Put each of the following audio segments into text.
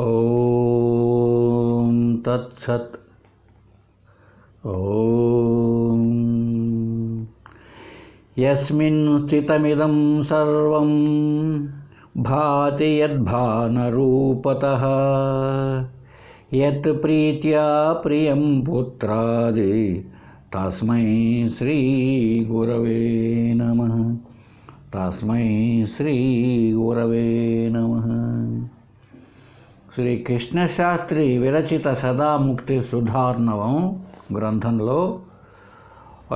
ఓం తత్సత్. ఓం యస్మిన్ స్థితమిదం సర్వం భాతి యద్భానరూపతః యత్ ప్రీత్యా ప్రియం పుత్రాది తస్మై శ్రీ గురవే నమః. తస్మై శ్రీ గురవే నమః. శ్రీ కృష్ణశాస్త్రి విరచిత సదాముక్తి సుధార్ణవం గ్రంథంలో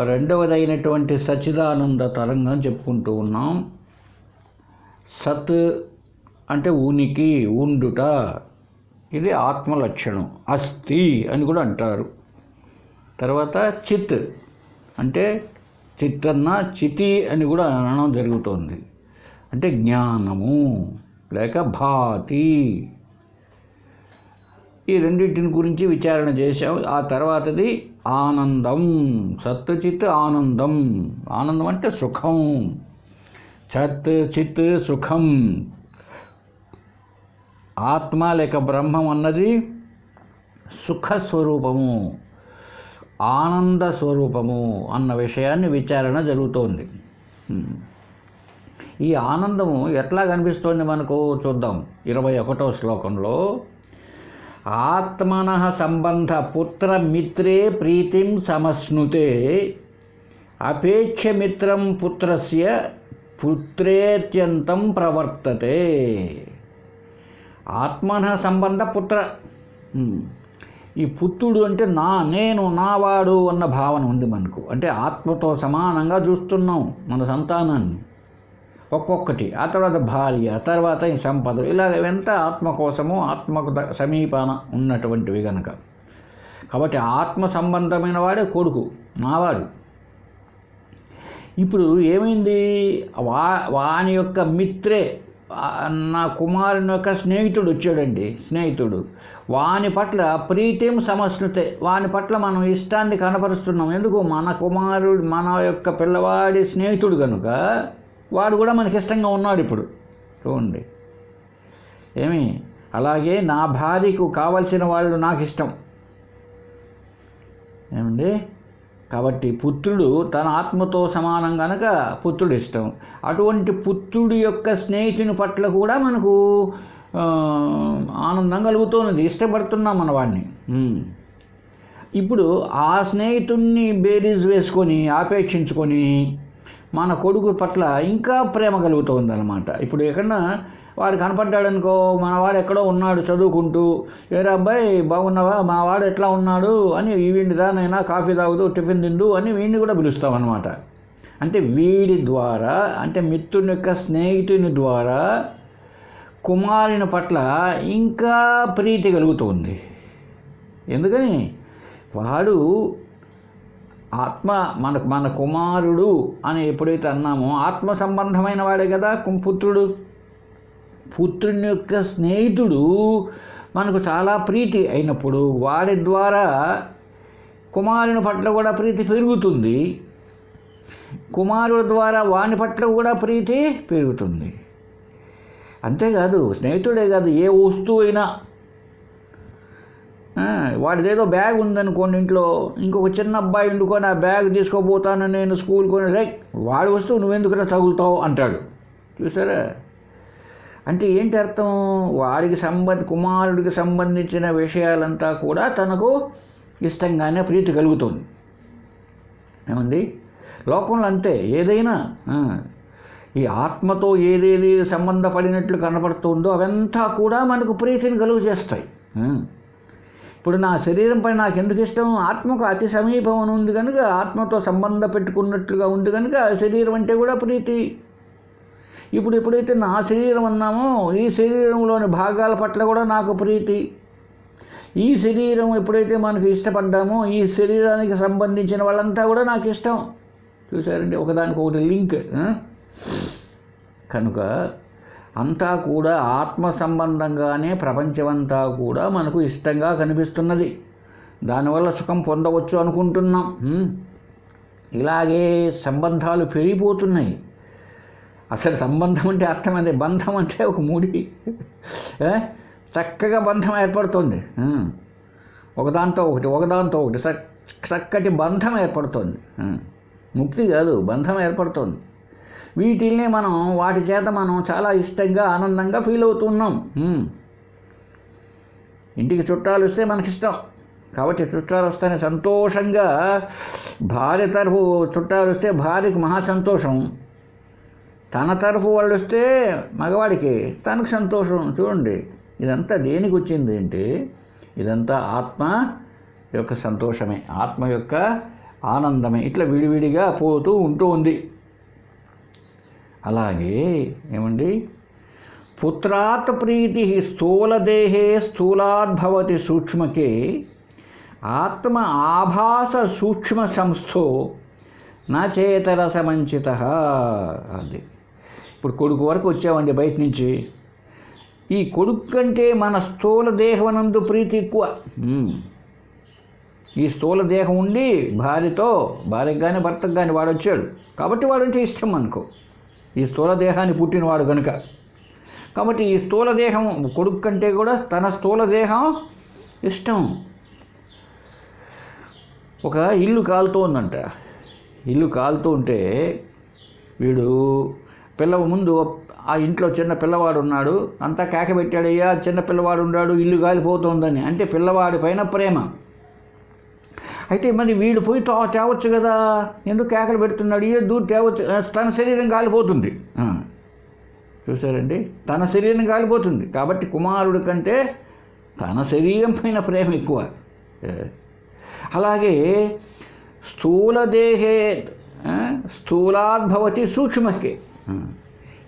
రెండవదైనటువంటి సచ్చిదానంద తరంగం చెప్పుకుంటూ ఉన్నాం. సత్ అంటే ఉనికి, ఉండుట, ఇది ఆత్మలక్షణం. అస్థి అని కూడా అంటారు. తర్వాత చిత్ అంటే చిత్తన్న చితి అని కూడా అనడం జరుగుతోంది. అంటే జ్ఞానము లేక భాతి. ఈ రెండింటిని గురించి విచారణ చేశాం. ఆ తర్వాతది ఆనందం. సత్ చిత్ ఆనందం. ఆనందం అంటే సుఖం. సత్ చిత్ సుఖం. ఆత్మ లేక బ్రహ్మం అన్నది సుఖస్వరూపము, ఆనంద స్వరూపము అన్న విషయాన్ని విచారణ జరుగుతోంది. ఈ ఆనందము ఎట్లా కనిపిస్తోంది మనకు చూద్దాం. 21వ శ్లోకంలో ఆత్మనః సంబంధ పుత్రమిత్రే ప్రీతిం సమశ్నుతే అపేక్షమిత్రం పుత్రస్య పుత్రేత్యంతం ప్రవర్తతే. ఆత్మనః సంబంధ పుత్ర. ఈ పుత్రుడు అంటే నేను, నావాడు అన్న భావన ఉంది మనకు. అంటే ఆత్మతో సమానంగా చూస్తున్నాం మన సంతానాన్ని ఒక్కొక్కటి. ఆ తర్వాత భార్య, తర్వాత ఈ సంపదలు, ఇలాగ ఎంత ఆత్మ కోసము, ఆత్మకు సమీపాన ఉన్నటువంటివి కనుక. కాబట్టి ఆత్మ సంబంధమైన వాడే కొడుకు, నావాడు. ఇప్పుడు ఏమైంది, వాని యొక్క మిత్రే, నా కుమారుని యొక్క స్నేహితుడు వచ్చాడండి. స్నేహితుడు వాని పట్ల ప్రీతిం సమశ్నుతే, వాని పట్ల మనం ఇష్టాన్ని కనపరుస్తున్నాం. ఎందుకు? మన కుమారుడు, మన యొక్క పిల్లవాడి స్నేహితుడు కనుక వాడు కూడా మనకి ఇష్టంగా ఉన్నాడు. ఇప్పుడు చూడండి ఏమి, అలాగే నా భార్యకు కావలసిన వాళ్ళు నాకు ఇష్టం ఏమండి. కాబట్టి పుత్రుడు తన ఆత్మతో సమానం కనుక పుత్రుడు ఇష్టం. అటువంటి పుత్రుడి యొక్క స్నేహితుని పట్ల కూడా మనకు ఆనందం కలుగుతున్నది, ఇష్టపడుతున్నాం మన వాడిని. ఇప్పుడు ఆ స్నేహితుడిని బేరీజ్ వేసుకొని ఆపేక్షించుకొని మన కొడుకు పట్ల ఇంకా ప్రేమ కలుగుతుంది అన్నమాట. ఇప్పుడు ఎక్కడన్నా వాడు కనపడ్డాడనుకో, మనవాడు ఎక్కడో ఉన్నాడు చదువుకుంటూ, ఏరా అబ్బాయి బాగున్నావా, మా వాడు ఎట్లా ఉన్నాడు అని, వీడిని రా నైనా కాఫీ తాగుదు, టిఫిన్ తిందు అని వీడిని కూడా పిలుస్తామన్నమాట. అంటే వీడి ద్వారా, అంటే మిత్రుని యొక్క స్నేహితుని ద్వారా కుమారుని పట్ల ఇంకా ప్రీతి కలుగుతుంది. ఎందుకని? వాడు ఆత్మ, మన కుమారుడు అని ఎప్పుడైతే అన్నామో ఆత్మ సంబంధమైన వాడే కదా పుత్రుడు. పుత్రుని యొక్క స్నేహితుడు మనకు చాలా ప్రీతి అయినప్పుడు వాడి ద్వారా కుమారుని పట్ల కూడా ప్రీతి పెరుగుతుంది. కుమారుడు ద్వారా వాని పట్ల కూడా ప్రీతి పెరుగుతుంది. అంతేకాదు, స్నేహితుడే కాదు, ఏ వస్తువు అయినా, వాడిదేదో బ్యాగ్ ఉందనుకోండి ఇంట్లో, ఇంకొక చిన్న అబ్బాయి వండుకొని ఆ బ్యాగ్ తీసుకోపోతాను నేను స్కూల్ కొని, రైట్ వాడి వస్తువు నువ్వెందుకురా తగులుతావు అంటాడు. చూసారా? అంటే ఏంటి అర్థం? వాడికి కుమారుడికి సంబంధించిన విషయాలంతా కూడా తనకు ఇష్టంగానే ప్రీతి కలుగుతుంది. ఏమండి? లోకంలో అంతే. ఏదైనా ఈ ఆత్మతో ఏదేది సంబంధపడినట్లు కనపడుతుందో అవంతా కూడా మనకు ప్రీతిని కలుగు చేస్తాయి. ఇప్పుడు నా శరీరంపై నాకు ఎందుకు ఇష్టం? ఆత్మకు అతి సమీపం ఉంది కనుక, ఆత్మతో సంబంధం పెట్టుకున్నట్లుగా ఉంది కనుక శరీరం అంటే కూడా ప్రీతి. ఇప్పుడు ఎప్పుడైతే నా శరీరం అన్నామో, ఈ శరీరంలోని భాగాల పట్ల కూడా నాకు ప్రీతి. ఈ శరీరం ఎప్పుడైతే మనకు ఇష్టపడ్డామో, ఈ శరీరానికి సంబంధించిన వాళ్ళంతా కూడా నాకు ఇష్టం. చూసారండి, ఒకదానికొకటి లింక్. కనుక అంతా కూడా ఆత్మ సంబంధంగానే ప్రపంచమంతా కూడా మనకు ఇష్టంగా కనిపిస్తున్నది. దానివల్ల సుఖం పొందవచ్చు అనుకుంటున్నాం. ఇలాగే సంబంధాలు పెరిగిపోతున్నాయి. అసలు సంబంధం అంటే అర్థం అదే, బంధం అంటే ఒక ముడి. చక్కగా బంధం ఏర్పడుతుంది. ఒకదాంతో ఒకటి చక్కటి బంధం ఏర్పడుతుంది. ముక్తి కాదు, బంధం ఏర్పడుతుంది. వీటిల్ని వాటి చేత మనం చాలా ఇష్టంగా ఆనందంగా ఫీల్ అవుతున్నాం. ఇంటికి చుట్టాలు వస్తే మనకిష్టం కాబట్టి చుట్టాలు వస్తేనే సంతోషంగా, భార్య తరఫు చుట్టాలు వస్తే భార్యకి మహా సంతోషం, తన తరఫు వాళ్ళు వస్తే మగవాడికి తనకు సంతోషం. చూడండి, ఇదంతా దేనికి వచ్చింది అంటే ఇదంతా ఆత్మ యొక్క సంతోషమే, ఆత్మ యొక్క ఆనందమే. ఇట్లా విడివిడిగా పోతూ ఉంది. అలాగే ఏమండి, పుత్రాత్ ప్రీతి స్థూలదేహే స్థూలాద్భవతి సూక్ష్మకే ఆత్మ ఆభాస సూక్ష్మ సంస్థో నాచేతరసమంచిత. అది ఇప్పుడు కొడుకు వరకు వచ్చామండి బయట నుంచి. ఈ కొడుకు కంటే మన స్థూల దేహమునందు ప్రీతి ఎక్కువ. ఈ స్థూల దేహం ఉండి భార్యకు కానీ భర్తకు కానీ వాడు వచ్చాడు కాబట్టి వాడంటే ఇష్టం అనుకో, ఈ స్థూల దేహాన్ని పుట్టినవాడు కనుక. కాబట్టి ఈ స్థూల దేహం కొడుకు కంటే కూడా తన స్థూల దేహం ఇష్టం. ఒక ఇల్లు కాలుతోందంట. ఇల్లు కాలుతూ ఉంటే వీడు ముందు ఆ ఇంట్లో చిన్న పిల్లవాడు ఉన్నాడు, అంతా కేక పెట్టాడయ్యా, చిన్న పిల్లవాడు ఉన్నాడు, ఇల్లు కాలిపోతుందని. అంటే పిల్లవాడి పైన ప్రేమ. అయితే మరి వీడు పోయి తేవచ్చు కదా, ఎందుకు కేకలు పెడుతున్నాడు, ఏ దూరం తేవచ్చు, తన శరీరం కాలిపోతుంది. చూసారండి, తన శరీరం కాలిపోతుంది. కాబట్టి కుమారుడి కంటే తన శరీరం పైన ప్రేమ ఎక్కువ. అలాగే స్థూలదేహే స్థూలాద్భవతి సూక్ష్మకే.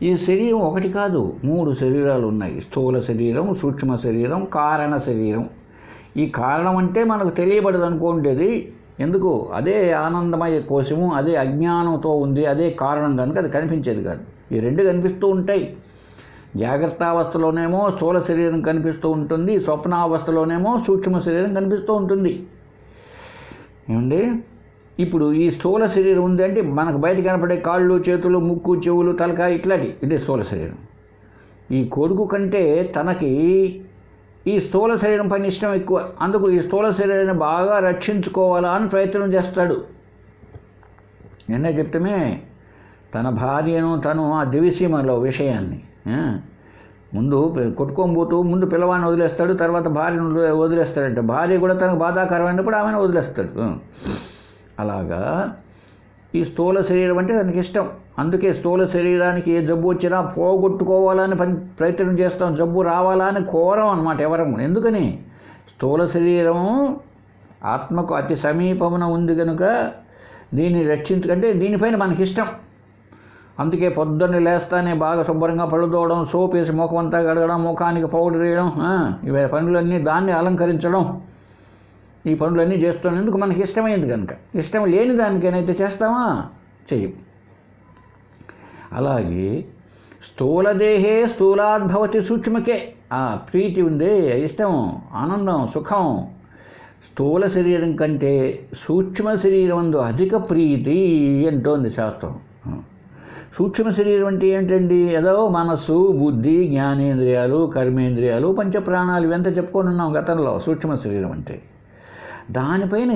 ఈ శరీరం ఒకటి కాదు, 3 శరీరాలు ఉన్నాయి. స్థూల శరీరం, సూక్ష్మ శరీరం, కారణ శరీరం. ఈ కారణం అంటే మనకు తెలియబడదు అనుకోండి. ఎందుకు? అదే ఆనందమయ కోశము, అదే అజ్ఞానంతో ఉంది, అదే కారణం కనుక అది కనిపించేది కాదు. ఈ 2 కనిపిస్తూ ఉంటాయి. జాగ్రత్తావస్థలోనేమో స్థూల శరీరం కనిపిస్తూ ఉంటుంది, స్వప్నావస్థలోనేమో సూక్ష్మ శరీరం కనిపిస్తూ ఉంటుంది. ఏమండి, ఇప్పుడు ఈ స్థూల శరీరం ఉంది అంటే మనకు బయట కనపడే కాళ్ళు, చేతులు, ముక్కు, చెవులు, తలకాయ ఇట్లాంటి, ఇదే స్థూల శరీరం. ఈ కొడుకు కంటే తనకి ఈ స్థూల శరీరం పైన ఇష్టం ఎక్కువ. అందుకు ఈ స్థూల శరీరాన్ని బాగా రక్షించుకోవాలా అని ప్రయత్నం చేస్తాడు. నిన్నే చెప్తామే, తన భార్యను తను ఆ దివిసీమలో విషయాన్ని ముందు కొట్టుకోబోతూ ముందు పిల్లవాడిని వదిలేస్తాడు, తర్వాత భార్యను వదిలేస్తాడంట. భార్య కూడా తనకు బాధాకరమైనప్పుడు ఆమెను వదిలేస్తాడు. అలాగా ఈ స్థూల శరీరం అంటే తనకి ఇష్టం. అందుకే స్థూల శరీరానికి ఏ జబ్బు వచ్చినా పోగొట్టుకోవాలని ప్రయత్నం చేస్తాం, జబ్బు రావాలని కోరం అన్నమాట ఎవరం. ఎందుకని? స్థూల శరీరం ఆత్మకు అతి సమీపమున ఉంది కనుక దీన్ని రక్షించుకంటే దీనిపైన మనకిష్టం. అందుకే పొద్దున్న లేస్తానే బాగా శుభ్రంగా పళ్ళు తోవడం, సోప్ వేసి ముఖం అంతా కడగడం, ముఖానికి పౌడర్ వేయడం, ఇవి పనులన్నీ దాన్ని అలంకరించడం, ఈ పనులన్నీ చేస్తాం. ఎందుకు? మనకి ఇష్టమైంది కనుక. ఇష్టం లేని దానికైతే చేస్తామా? చెయ్యం. అలాగే స్థూలదేహే స్థూలాద్భవతి సూక్ష్మకే. ఆ ప్రీతి ఉందే, ఇష్టం, ఆనందం, సుఖం స్థూల శరీరం కంటే సూక్ష్మ శరీరం అందు అధిక ప్రీతి అంటోంది శాస్త్రం. సూక్ష్మ శరీరం అంటే ఏంటండి? ఏదో మనస్సు, బుద్ధి, జ్ఞానేంద్రియాలు, కర్మేంద్రియాలు, పంచప్రాణాలు ఇవంతా చెప్పుకొని ఉన్నాం గతంలో. సూక్ష్మ శరీరం అంటే దానిపైన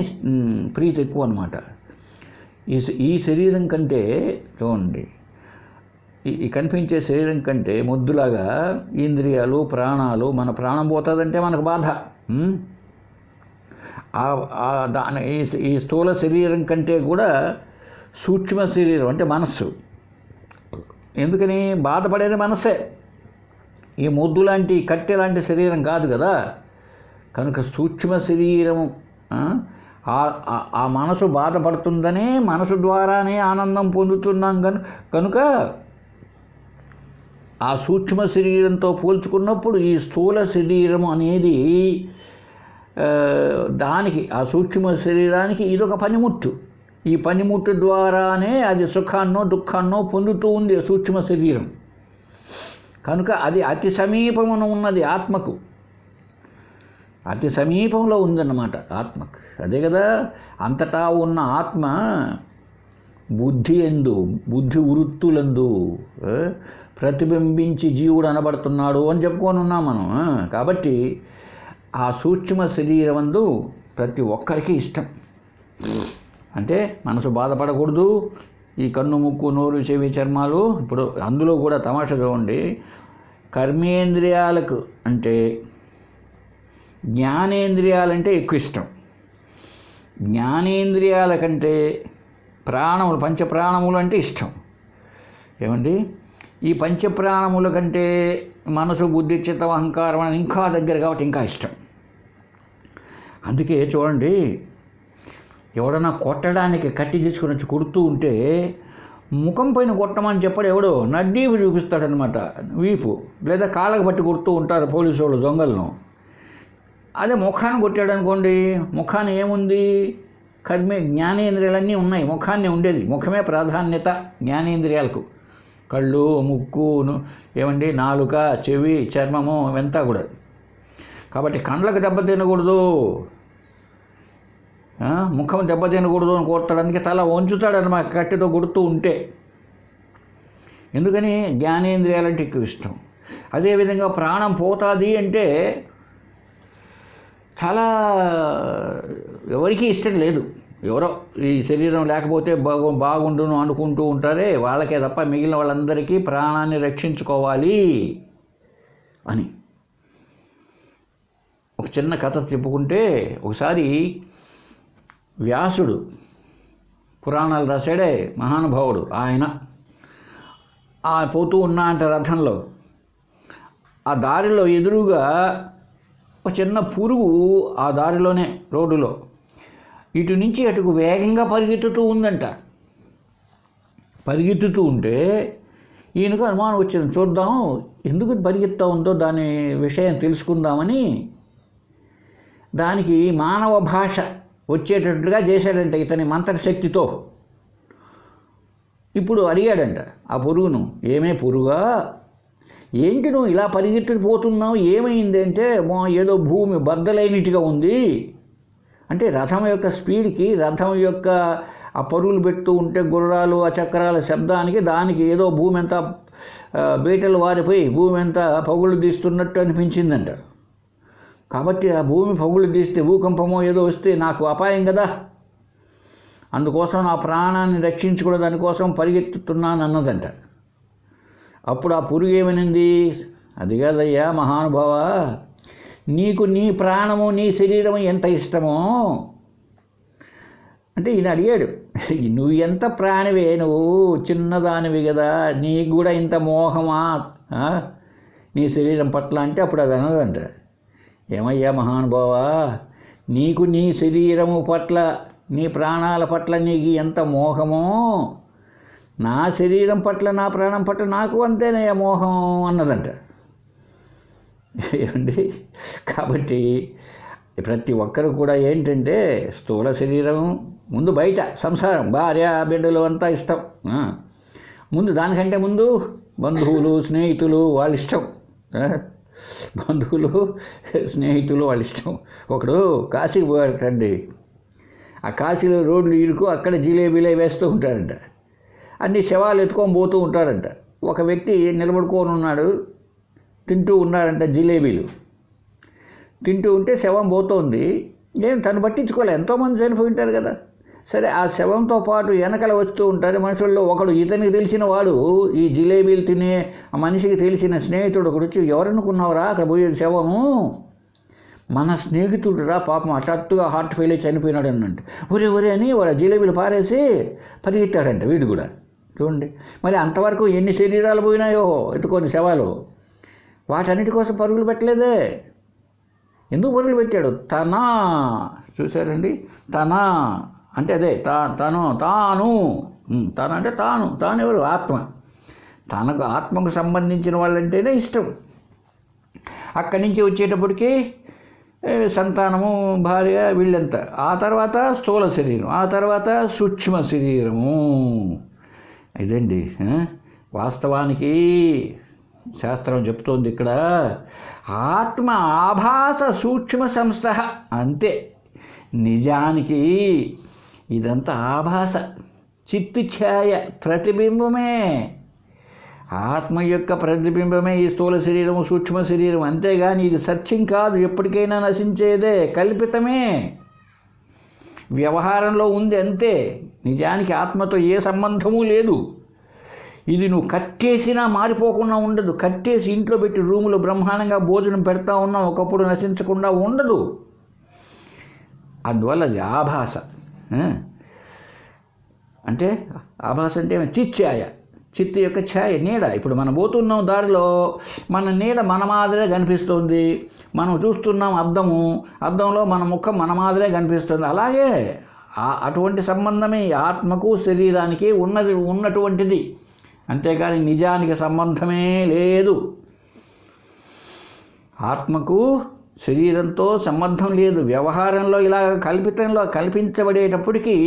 ప్రీతి ఎక్కువ అన్నమాట. ఈ శరీరం కంటే చూడండి, ఈ కనిపించే శరీరం కంటే మొద్దులాగా ఇంద్రియాలు, ప్రాణాలు, మన ప్రాణం పోతుందంటే మనకు బాధ. ఈ స్థూల శరీరం కంటే కూడా సూక్ష్మ శరీరం అంటే మనస్సు. ఎందుకని? బాధపడేది మనస్సే. ఈ మొద్దు లాంటి, కట్టె లాంటి శరీరం కాదు కదా. కనుక సూక్ష్మ శరీరం ఆ మనసు బాధపడుతుందనే, మనసు ద్వారానే ఆనందం పొందుతున్నాం కనుక ఆ సూక్ష్మ శరీరంతో పోల్చుకున్నప్పుడు ఈ స్థూల శరీరం అనేది దానికి, ఆ సూక్ష్మ శరీరానికి ఇదొక పనిముట్టు. ఈ పనిముట్టు ద్వారానే అది సుఖాన్నో దుఃఖాన్నో పొందుతూ ఉంది సూక్ష్మ శరీరం. కనుక అది అతి సమీపమున ఉన్నది ఆత్మకు, అతి సమీపంలో ఉందన్నమాట ఆత్మకు. అదే కదా, అంతటా ఉన్న ఆత్మ బుద్ధి ఎందు, బుద్ధి వృత్తులందు ప్రతిబింబించి జీవుడు అనబడుతున్నాడు అని చెప్పుకొని ఉన్నాం మనం. కాబట్టి ఆ సూక్ష్మ శరీరమందు ప్రతి ఒక్కరికి ఇష్టం. అంటే మనసు బాధపడకూడదు. ఈ కన్ను, ముక్కు, నోరు, చెవి, చర్మాలు, ఇప్పుడు అందులో కూడా తమాషా చూడండి. కర్మేంద్రియాలకు అంటే జ్ఞానేంద్రియాలంటే ఎక్కువ ఇష్టం. జ్ఞానేంద్రియాల కంటే ప్రాణములు, పంచప్రాణములు అంటే ఇష్టం. ఏమండి, ఈ పంచప్రాణముల కంటే మనసు, బుద్ధి, చిత్తం, అహంకారం అని ఇంకా దగ్గర కాబట్టి ఇంకా ఇష్టం. అందుకే చూడండి, ఎవడన్నా కొట్టడానికి కట్టి తీసుకుని వచ్చి కొడుతూ ఉంటే ముఖం పైన కొట్టమని చెప్పడు, ఎవడో నడ్డీపు చూపిస్తాడనమాట, వీపు, లేదా కాళ్ళకు పట్టి కొడుతూ ఉంటారు పోలీసు వాళ్ళు దొంగలను. అదే ముఖాన్ని కొట్టాడు అనుకోండి, ముఖాన్ని ఏముంది, జ్ఞానేంద్రియాలన్నీ ఉన్నాయి, ముఖాన్ని ఉండేది. ముఖమే ప్రాధాన్యత జ్ఞానేంద్రియాలకు. కళ్ళు, ముక్కు, ఏమండి, నాలుక, చెవి, చర్మము ఇవంతా కూడా. కాబట్టి కళ్ళకు దెబ్బ తినకూడదు, ముఖం దెబ్బ తినకూడదు అని కొడతాడు. అందుకే తల వంచుతాడనమాట కట్టెతో కొడుతూ ఉంటే. ఎందుకని, జ్ఞానేంద్రియాలంటే ఎక్కువ ఇష్టం. అదేవిధంగా ప్రాణం పోతుంది అంటే చాలా ఎవరికీ ఇష్టం లేదు. ఎవరో ఈ శరీరం లేకపోతే బాగుండును అనుకుంటూ ఉంటారే, వాళ్ళకే తప్ప మిగిలిన వాళ్ళందరికీ ప్రాణాన్ని రక్షించుకోవాలి అని. ఒక చిన్న కథ చెప్పుకుంటే, ఒకసారి వ్యాసుడు పురాణాలు రాశాడే మహానుభావుడు, ఆయన పోతూ ఉన్నా అంటే రథంలో, ఆ దారిలో ఎదురుగా ఒక చిన్న పురుగు ఆ దారిలోనే రోడ్డులో ఇటు నుంచి అటుకు వేగంగా పరిగెత్తుతూ ఉందంట. పరిగెత్తుతూ ఉంటే ఈయనకు అనుమానం వచ్చింది, చూద్దాం ఎందుకు పరిగెత్తా ఉందో దాని విషయం తెలుసుకుందామని దానికి మానవ భాష వచ్చేటట్లుగా చేశాడంట ఇతని మంత్రశక్తితో. ఇప్పుడు అడిగాడంట ఆ పురుగును, ఏమే పురుగా, ఏంటి నువ్వు ఇలా పరిగెత్తిపోతున్నావు, ఏమైంది అంటే, ఏదో భూమి బద్దలైనట్టుగా ఉంది అంటే, రథం యొక్క స్పీడ్కి, రథం యొక్క ఆ పరుగులు పెడుతూ ఉంటే గుర్రాలు ఆ చక్రాల శబ్దానికి దానికి ఏదో భూమి అంతా బీటలు వారిపోయి భూమి అంతా పగుళ్ళు తీస్తున్నట్టు అనిపించిందంట. కాబట్టి ఆ భూమి పగుళ్ళు తీస్తే భూకంపమో ఏదో వస్తే నాకు అపాయం కదా, అందుకోసం నా ప్రాణాన్ని రక్షించుకునే దానికోసం పరిగెత్తుతున్నాను అన్నదంట. అప్పుడు ఆ పురుగు ఏమనింది, అది కాదయ్యా మహానుభావ, నీకు నీ ప్రాణము, నీ శరీరము ఎంత ఇష్టమో అంటే ఈయన అడిగాడు, నువ్వు ఎంత ప్రాణివే, నువ్వు చిన్నదానివి కదా, నీకు కూడా ఇంత మోహమా నీ శరీరం పట్ల అంటే అప్పుడు అది అనదంట, ఏమయ్యా మహానుభావ, నీకు నీ శరీరము పట్ల, నీ ప్రాణాల పట్ల నీకు ఎంత మోహమో, నా శరీరం పట్ల, నా ప్రాణం పట్ల నాకు అంతేనయ్యా మోహం అన్నదంట. ఏమండి, కాబట్టి ప్రతి ఒక్కరు కూడా ఏంటంటే స్థూల శరీరం ముందు, బయట సంసారం, భార్య, బిడ్డలు అంతా ఇష్టం. ముందు దానికంటే ముందు బంధువులు, స్నేహితులు వాళ్ళ ఇష్టం. బంధువులు, స్నేహితులు వాళ్ళ ఇష్టం. ఒకడు కాశీకి పోయాడండి, ఆ కాశీలో రోడ్లు ఇరుకు, అక్కడ జిలేబీలే వేస్తూ ఉంటారంట, అన్ని శవాలు ఎత్తుకొని పోతూ ఉంటారంట. ఒక వ్యక్తి నిలబడుకొని ఉన్నాడు, తింటూ ఉన్నాడంట జిలేబీలు. తింటూ ఉంటే శవం పోతోంది, నేను తను పట్టించుకోలే, ఎంతోమంది చనిపోయి ఉంటారు కదా. సరే, ఆ శవంతో పాటు వెనకల వస్తూ ఉంటారు మనుషుల్లో. ఒకడు, ఇతనికి తెలిసిన వాడు, ఈ జిలేబీలు తినే ఆ మనిషికి తెలిసిన స్నేహితుడు ఒకడు వచ్చి, ఎవరనుకున్నావురా అక్కడ పోయే శవము, మన స్నేహితుడు రా, పాపం హఠాత్తుగా హార్ట్ ఫెయిల్ అయి చనిపోయినాడు అన్నంట. ఒరే అని వాడు జిలేబీలు పారేసి పరిగెత్తాడంట వీడు కూడా. చూడండి మరి, అంతవరకు ఎన్ని శరీరాలు పోయినాయో ఎత్తుకొని శవాలు, వాటన్నిటి కోసం పరుగులు పెట్టలేదే. ఎందుకు పరుగులు పెట్టాడు? తనా, చూశారండి, తనా అంటే అదే, తాను అంటే తాను ఎవరు? ఆత్మ. తనకు ఆత్మకు సంబంధించిన వాళ్ళంటేనే ఇష్టం. అక్కడి నుంచి వచ్చేటప్పటికి సంతానము, భార్య, వీళ్ళంతా. ఆ తర్వాత స్థూల శరీరం, ఆ తర్వాత సూక్ష్మ శరీరము. ఇదండి వాస్తవానికి శాస్త్రం చెప్తోంది ఇక్కడ, ఆత్మ ఆభాస సూక్ష్మ సంస్థ అంతే. నిజానికి ఇదంతా ఆభాస, చిత్తు ఛాయ ప్రతిబింబమే. ఆత్మ యొక్క ప్రతిబింబమే ఈ స్థూల శరీరము, సూక్ష్మ శరీరం. అంతేగాని ఇది సత్యం కాదు, ఎప్పటికైనా నశించేదే, కల్పితమే, వ్యవహారంలో ఉంది అంతే. నిజానికి ఆత్మతో ఏ సంబంధము లేదు. ఇది నువ్వు కట్టేసినా మారిపోకుండా ఉండదు. కట్టేసి ఇంట్లో పెట్టి రూములో బ్రహ్మాండంగా భోజనం పెడతా ఉన్నాం, ఒకప్పుడు నశించకుండా ఉండదు. అందువల్ల అది ఆభాస. అంటే ఆభాస అంటే చిచ్ఛాయ, చిత్తు యొక్క ఛాయ, నీడ. ఇప్పుడు మనం పోతున్నాం దారిలో, మన నీడ మన మాదిరే కనిపిస్తుంది. మనం చూస్తున్నాం అద్దంలో మన ముఖం మన మాదిరే కనిపిస్తుంది. అలాగే అటువంటి సంబంధమే ఆత్మకు శరీరానికి ఉన్నటువంటిది. అంతేకాని నిజానికి సంబంధమే లేదు. ఆత్మకు శరీరంతో సంబంధం లేదు. వ్యవహారంలో ఇలా కల్పించబడేటప్పటికీ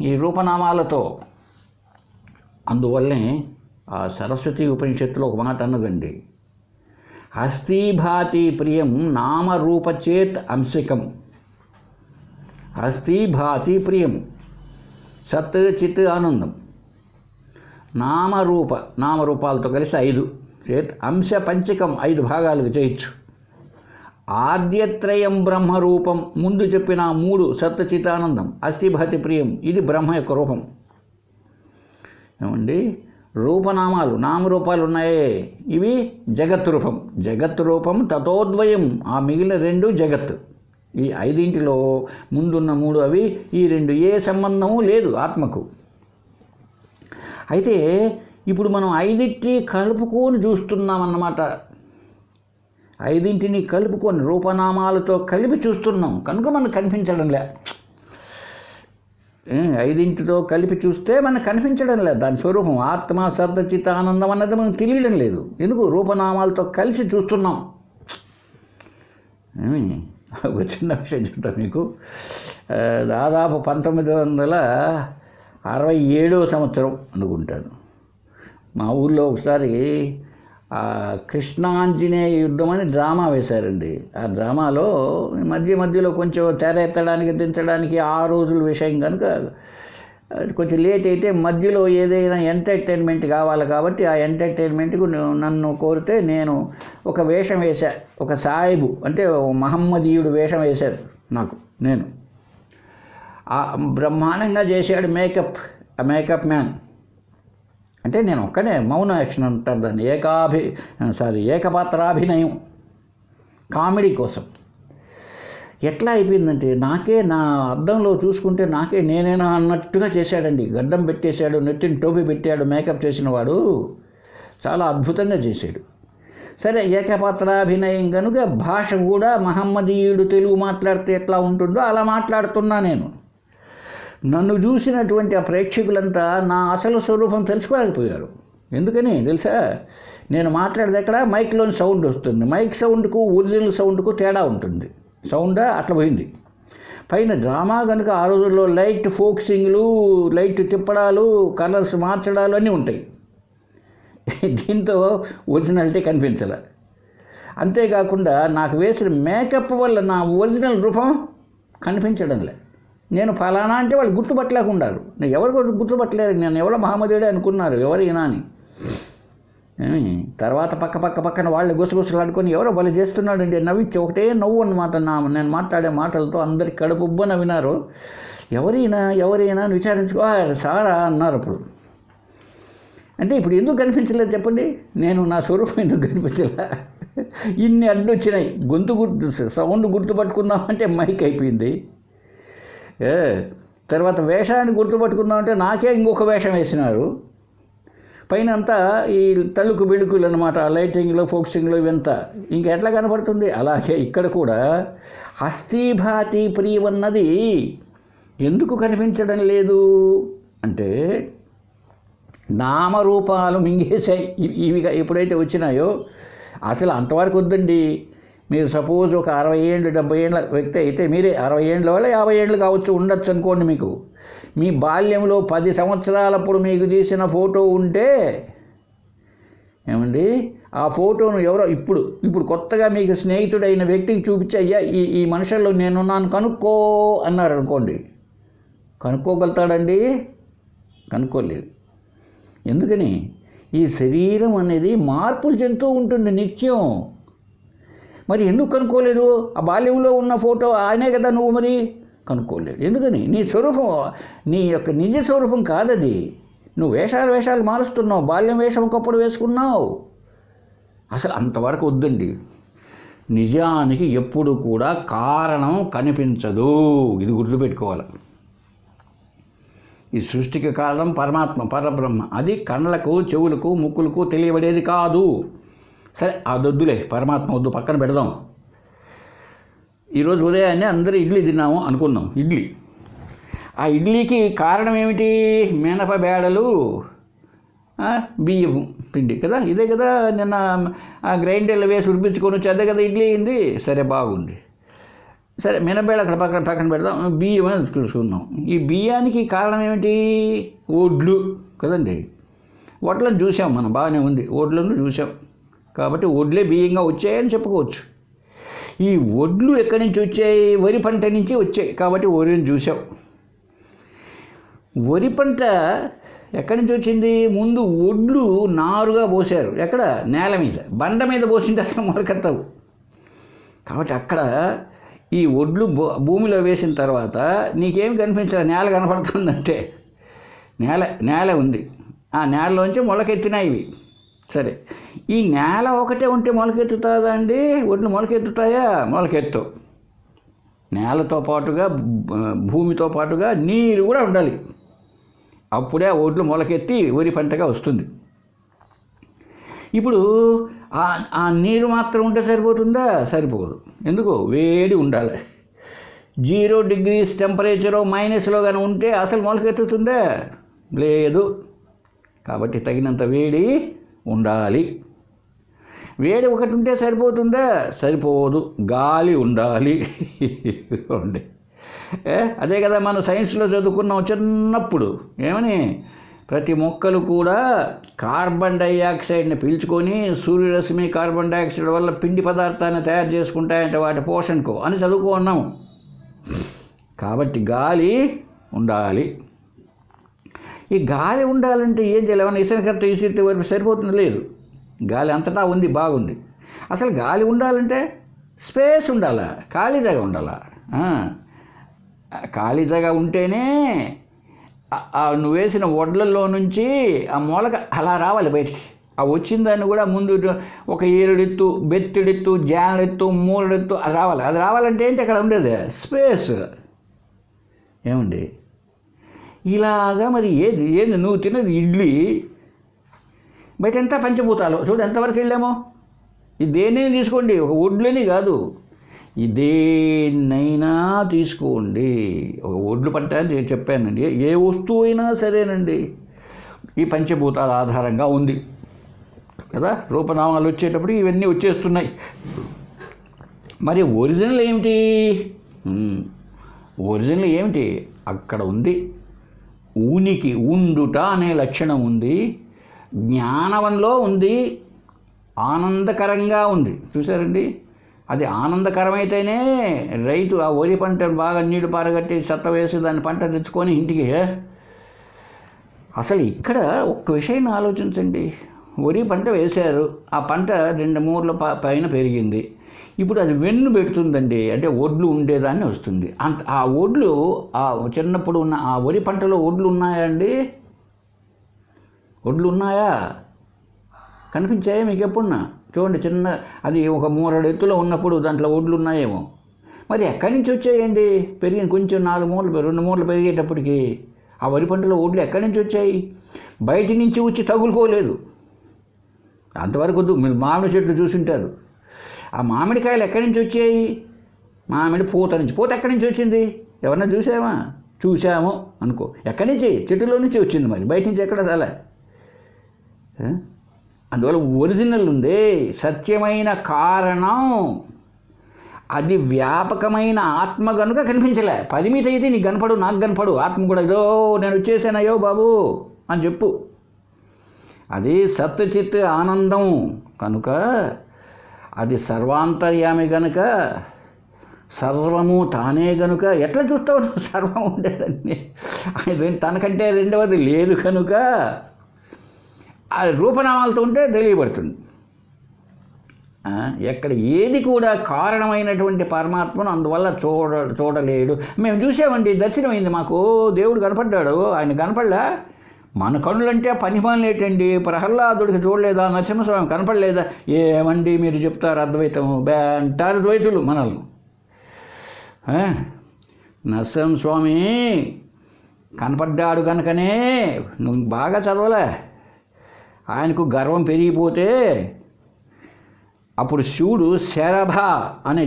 ఈ రూపనామాలతో. అందువల్లనే ఆ సరస్వతి ఉపనిషత్తులో ఒక మాట అన్నదండి, హస్తీభాతి ప్రియం నామరూపచేత్ అంశికం. హస్తీభాతి ప్రియం, సత్ చిత్ ఆనందం, నామరూపాలతో కలిసి 5 చేత్ అంశ పంచకం 5 భాగాలకు చేయొచ్చు. ఆద్యత్రయం బ్రహ్మరూపం, ముందు చెప్పిన 3 సత్ చితానందం, అస్థిభాతి ప్రియం, ఇది బ్రహ్మ యొక్క రూపం. ఏమండి, రూపనామాలు నామరూపాలు ఉన్నాయే, ఇవి జగత్ రూపం. జగత్ రూపం తతోద్వయం, ఆ మిగిలిన 2 జగత్. ఈ 5 ముందున్న 3 అవి, ఈ 2 ఏ సంబంధము లేదు ఆత్మకు. అయితే ఇప్పుడు మనం 5 కలుపుకొని చూస్తున్నామన్నమాట. 5 కలుపుకొని రూపనామాలతో కలిపి చూస్తున్నాం కనుక మనకు కనిపించడం లే. 5 కలిపి చూస్తే మనకు కనిపించడం లేదు దాని స్వరూపం. ఆత్మ సత్ చిత్ ఆనందం అన్నది మనకు తెలియడం లేదు. ఎందుకు? రూపనామాలతో కలిసి చూస్తున్నాం. ఒక చిన్న విషయం చెప్తా మీకు. దాదాపు 1967వ సంవత్సరం అనుకుంటాను, మా ఊళ్ళో ఒకసారి కృష్ణాంజనేయ యుద్ధం అని డ్రామా వేశారండి. ఆ డ్రామాలో మధ్యలో కొంచెం తెర ఎత్తడానికి దించడానికి ఆ రోజుల విషయం కనుక కొంచెం లేట్ అయితే మధ్యలో ఏదైనా ఎంటర్టైన్మెంట్ కావాలి కాబట్టి ఆ ఎంటర్టైన్మెంట్కు నన్ను కోరితే నేను ఒక వేషం వేశా. ఒక సాయిబు అంటే మహమ్మదీయుడు వేషం వేశారు నాకు. నేను బ్రహ్మాండంగా చేశాడు మేకప్ మ్యాన్. అంటే నేను ఒక్కనే మౌన యాక్షన్ అంటారు దాన్ని, ఏకపాత్రాభినయం కామెడీ కోసం. ఎట్లా అయిపోయిందంటే నాకే నా అద్దంలో చూసుకుంటే నాకే నేనేనా అన్నట్టుగా చేశాడండి. గడ్డం పెట్టేశాడు, నెత్తిని టోపీ పెట్టాడు. మేకప్ చేసిన వాడు చాలా అద్భుతంగా చేశాడు. సరే, ఏకపాత్రాభినయం కనుక భాష కూడా మహమ్మదీయుడు తెలుగు మాట్లాడితే ఎట్లా ఉంటుందో అలా మాట్లాడుతున్నా నేను. నన్ను చూసినటువంటి ఆ ప్రేక్షకులంతా నా అసలు స్వరూపం తెలుసుకోలేకపోయారు. ఎందుకని తెలుసా? నేను మాట్లాడేది ఎక్కడ మైక్లోని సౌండ్ వస్తుంది. మైక్ సౌండ్కు ఒరిజినల్ సౌండ్కు తేడా ఉంటుంది. సౌండ్ అట్లా పోయింది. పైన డ్రామా కనుక ఆ రోజుల్లో లైట్ ఫోక్సింగ్లు, లైట్ తిప్పడాలు, కలర్స్ మార్చడాలు అన్నీ ఉంటాయి. దీంతో ఒరిజినాలిటీ కనిపించాలి. అంతేకాకుండా నాకు వేసిన మేకప్ వల్ల నా ఒరిజినల్ రూపం కనిపించడం లేదు. నేను ఫలానా అంటే వాళ్ళు గుర్తుపట్టలేకున్నారు. నేను ఎవరు గుర్తుపట్టలేరు. నేను ఎవరో మహమ్మదీయుడే అనుకున్నారు, ఎవరైనా అని. తర్వాత పక్కన వాళ్ళు గుసగుసలాడుకొని ఎవరో వాళ్ళు చేస్తున్నాడండి నవ్వించి ఒకటే నవ్వు అన్నమాట. నేను మాట్లాడే మాటలతో అందరికి కడుపుబ్బ నవ్వినారు. ఎవరైనా అని విచారించుకో సారా అన్నారు. అప్పుడు అంటే ఇప్పుడు ఎందుకు కనిపించలేదు చెప్పండి? నేను నా స్వరూపం ఎందుకు కనిపించలే? ఇన్ని అడ్డు వచ్చినాయి. సౌండ్ గుర్తుపట్టుకుందామంటే మైక్ అయిపోయింది. తర్వాత వేషాన్ని గుర్తుపట్టుకుందామంటే నాకే ఇంకొక వేషం వేసినారు. పైన అంతా ఈ తలుకు బిడుకులు అనమాట, లైటింగ్లో ఫోక్సింగ్లో ఇవంతా ఇంకా ఎట్లా కనపడుతుంది? అలాగే ఇక్కడ కూడా హస్తీభాతి ప్రియమన్నది ఎందుకు కనిపించడం లేదు అంటే నామరూపాలు మింగేశాయి. ఇవి ఎప్పుడైతే వచ్చినాయో అసలు అంతవరకు వద్దండి. మీరు సపోజ్ ఒక 60 ఏళ్ళు 70 ఏళ్ళ వ్యక్తి అయితే మీరే 60 ఏళ్ళ వల్ల 50 ఏళ్ళు కావచ్చు ఉండొచ్చు అనుకోండి. మీకు మీ బాల్యంలో 10 సంవత్సరాలప్పుడు మీకు తీసిన ఫోటో ఉంటే ఏమండి ఆ ఫోటోను ఎవరో ఇప్పుడు కొత్తగా మీకు స్నేహితుడైన వ్యక్తికి చూపించి అయ్యా ఈ మనుషుల్లో నేనున్నాను కనుక్కో అన్నారు అనుకోండి. కనుక్కోగలుగుతాడండి? కనుక్కోలేదు. ఎందుకని? ఈ శరీరం అనేది మార్పులు చెందుతూ ఉంటుంది నిత్యం. మరి ఎందుకు కనుక్కోలేదు? ఆ బాల్యంలో ఉన్న ఫోటో ఆయనే కదా నువ్వు, మరి కనుక్కోలేదు. ఎందుకని? నీ స్వరూపం, నీ యొక్క నిజ స్వరూపం కాదది. నువ్వు వేషాలు మారుస్తున్నావు. బాల్యం వేషం ఒకప్పుడు వేసుకున్నావు. అసలు అంతవరకు వద్దండి. నిజానికి ఎప్పుడు కూడా కారణం కనిపించదు. ఇది గుర్తుపెట్టుకోవాలి. ఈ సృష్టికి కారణం పరమాత్మ, పరబ్రహ్మ. అది కళ్ళకు, చెవులకు, ముక్కులకు తెలియబడేది కాదు. సరే, అదొద్దులే, పరమాత్మ వద్దు, పక్కన పెడదాం. ఈరోజు ఉదయాన్నే అందరూ ఇడ్లీ తిన్నాము అనుకున్నాం. ఇడ్లీ, ఆ ఇడ్లీకి కారణం ఏమిటి? మినప బేడలు, బియ్యం పిండి కదా. ఇదే కదా నిన్న గ్రైండర్లో వేసి ఉడిపించుకొని వచ్చి అదే కదా ఇడ్లీ అయింది. సరే, బాగుంది. సరే, మినపబేడ అక్కడ పక్కన పెడదాం. బియ్యం అని చూసుకున్నాం. ఈ బియ్యానికి కారణం ఏమిటి? ఒడ్లు కదండి. వడ్లను చూసాం మనం, బాగానే ఉంది. ఒడ్లను చూసాం కాబట్టి ఒడ్లే బియ్యంగా వచ్చాయని చెప్పుకోవచ్చు. ఈ ఒడ్లు ఎక్కడి నుంచి వచ్చాయి? వరి పంట నుంచి వచ్చాయి కాబట్టి వరిని చూసాం. వరి పంట ఎక్కడి నుంచి వచ్చింది? ముందు ఒడ్లు నారుగా పోసారు. ఎక్కడ? నేల మీద. బండ మీద పోసింటే అసలు మొలకెత్తవు. కాబట్టి అక్కడ ఈ ఒడ్లు భూమిలో వేసిన తర్వాత నీకేం కనిపించాలి? నేల కనపడుతుందంటే నేల ఉంది. ఆ నేలలోంచి మొలకెత్తినాయి ఇవి. సరే, ఈ నేల ఒకటే ఉంటే మొలకెత్తుతుందా అండి? ఒడ్లు మొలకెత్తుతాయా? మొలకెత్తు. నేలతో పాటుగా, భూమితో పాటుగా నీరు కూడా ఉండాలి. అప్పుడే ఆ ఒడ్లు మొలకెత్తి వరి పంటగా వస్తుంది. ఇప్పుడు ఆ నీరు మాత్రం ఉంటే సరిపోతుందా? సరిపోదు. ఎందుకు? వేడి ఉండాలి. 0 degrees టెంపరేచరు, మైనస్లో కానీ ఉంటే అసలు మొలకెత్తుతుందా? లేదు. కాబట్టి తగినంత వేడి ఉండాలి. వేడి ఒకటి ఉంటే సరిపోతుందా? సరిపోదు. గాలి ఉండాలి. అదే కదా మనం సైన్స్లో చదువుకున్నాం చిన్నప్పుడు. ఏమని? ప్రతి మొక్కలు కూడా కార్బన్ డైఆక్సైడ్ని పీల్చుకొని సూర్యరశ్మి కార్బన్ డైఆక్సైడ్ వల్ల పిండి పదార్థాన్ని తయారు చేసుకుంటాయంటే వాటి పోషణకు అని చదువుకున్నాము. కాబట్టి గాలి ఉండాలి. ఈ గాలి ఉండాలంటే ఏం చేయాలి? ఏమైనా ఇసనకర్త ఇసిరితే వరకు సరిపోతుంది? లేదు. గాలి అంతటా ఉంది, బాగుంది. అసలు గాలి ఉండాలంటే స్పేస్ ఉండాలా, ఖాళీ జాగ ఉండాలా. ఖాళీ జాగ ఉంటేనే నువ్వు వేసిన వడ్లల్లో నుంచి ఆ మొలక అలా రావాలి బయటికి. ఆ వచ్చిందాన్ని కూడా ముందు ఒక 7 ఎత్తు, బెత్తిడెత్తు, జానెత్తు, మూలెత్తు అది రావాలి. అది రావాలంటే ఏంటి? అక్కడ ఉండేది స్పేస్. ఏముంది? ఇలాగా మరి ఏది నువ్వు తిన్నది ఇడ్లీ, బయట ఎంత పంచభూతాలు చూడు ఎంతవరకు వెళ్ళామో. ఇది దేన్నైనా తీసుకోండి, ఒక ఒడ్లని కాదు, దేన్నైనా తీసుకోండి. ఒక ఒడ్లు పంట అని చెప్పానండి. ఏ వస్తువు అయినా సరేనండి ఈ పంచభూతాల ఆధారంగా ఉంది కదా. రూపనామాలు వచ్చేటప్పుడు ఇవన్నీ వచ్చేస్తున్నాయి. మరి ఒరిజినల్ ఏమిటి? ఒరిజినల్ ఏమిటి? అక్కడ ఉంది. ఉనికి, ఉండుట అనే లక్షణం ఉంది. జ్ఞానంలో ఉంది. ఆనందకరంగా ఉంది. చూసారండి? అది ఆనందకరమైతేనే రైతు ఆ వరి పంట బాగా నీళ్లు పారగట్టి చెత్త వేసి దాన్ని పంట తెచ్చుకొని ఇంటికి. అసలు ఇక్కడ ఒక్క విషయాన్ని ఆలోచించండి. వరి పంట వేశారు, ఆ పంట 2 మూరల పైన పెరిగింది. ఇప్పుడు అది వెన్ను పెడుతుందండి, అంటే ఒడ్లు ఉండేదాన్ని వస్తుంది. ఆ ఒడ్లు ఆ చిన్నప్పుడు ఉన్న ఆ వరి పంటలో ఒడ్లు ఉన్నాయా అండి? ఒడ్లు ఉన్నాయా? కనిపించాయా మీకు ఎప్పుడున్నా? చూడండి, చిన్న అది ఒక 3 ఎత్తులో ఉన్నప్పుడు దాంట్లో ఒడ్లు ఉన్నాయేమో. మరి ఎక్కడి నుంచి వచ్చాయండి? పెరిగిన కొంచెం 4 మూరలు 2 మూరలు పెరిగేటప్పటికి ఆ వరి పంటలో ఒడ్లు ఎక్కడి నుంచి వచ్చాయి? బయట నుంచి వచ్చి తగులుకోలేదు. అంతవరకు మీరు మామిడి చెట్లు చూసుంటారు. ఆ మామిడికాయలు ఎక్కడి నుంచి వచ్చాయి? మామిడి పూత నుంచి. పూత ఎక్కడి నుంచి వచ్చింది? ఎవరన్నా చూసామా? చూసాము అనుకో. ఎక్కడి నుంచి? చెట్టులో నుంచి వచ్చింది. మరి బయట నుంచి ఎక్కడ రాలే. అందువల్ల ఒరిజినల్ ఉంది, సత్యమైన కారణం. అది వ్యాపకమైన ఆత్మ కనుక కనిపించలే. పరిమితి అయితే నీకు కనపడు, నాకు కనపడు. ఆత్మ కూడా ఏదో నేను వచ్చేసానయ్యో బాబు అని చెప్పు. అది సత్యచిత్ ఆనందం కనుక, అది సర్వాంతర్యామి కనుక సర్వము తానే గనుక ఎట్లా చూస్తావు నువ్వు సర్వం ఉండేదాన్ని? తనకంటే రెండవది లేదు కనుక ఆ రూపనామాలతో ఉంటే తెలియబడుతుంది. ఎక్కడ ఏది కూడా కారణమైనటువంటి పరమాత్మను అందువల్ల చూడలేడు. మేము చూసామండి, దర్శనమైంది మాకు, దేవుడు కనపడ్డాడు. ఆయన కనపడలే. మన కళ్ళంటే పనిమాలు ఏంటండి? ప్రహ్లాదుడికి చూడలేదా? నరసింహస్వామి కనపడలేదా? ఏమండి మీరు చెప్తారు అద్వైతము అంటారు ద్వైతులు మనల్ని. నరసింహస్వామి కనపడ్డాడు కనుకనే నువ్వు బాగా చదవలే. ఆయనకు గర్వం పెరిగిపోతే అప్పుడు శివుడు శరభ అనే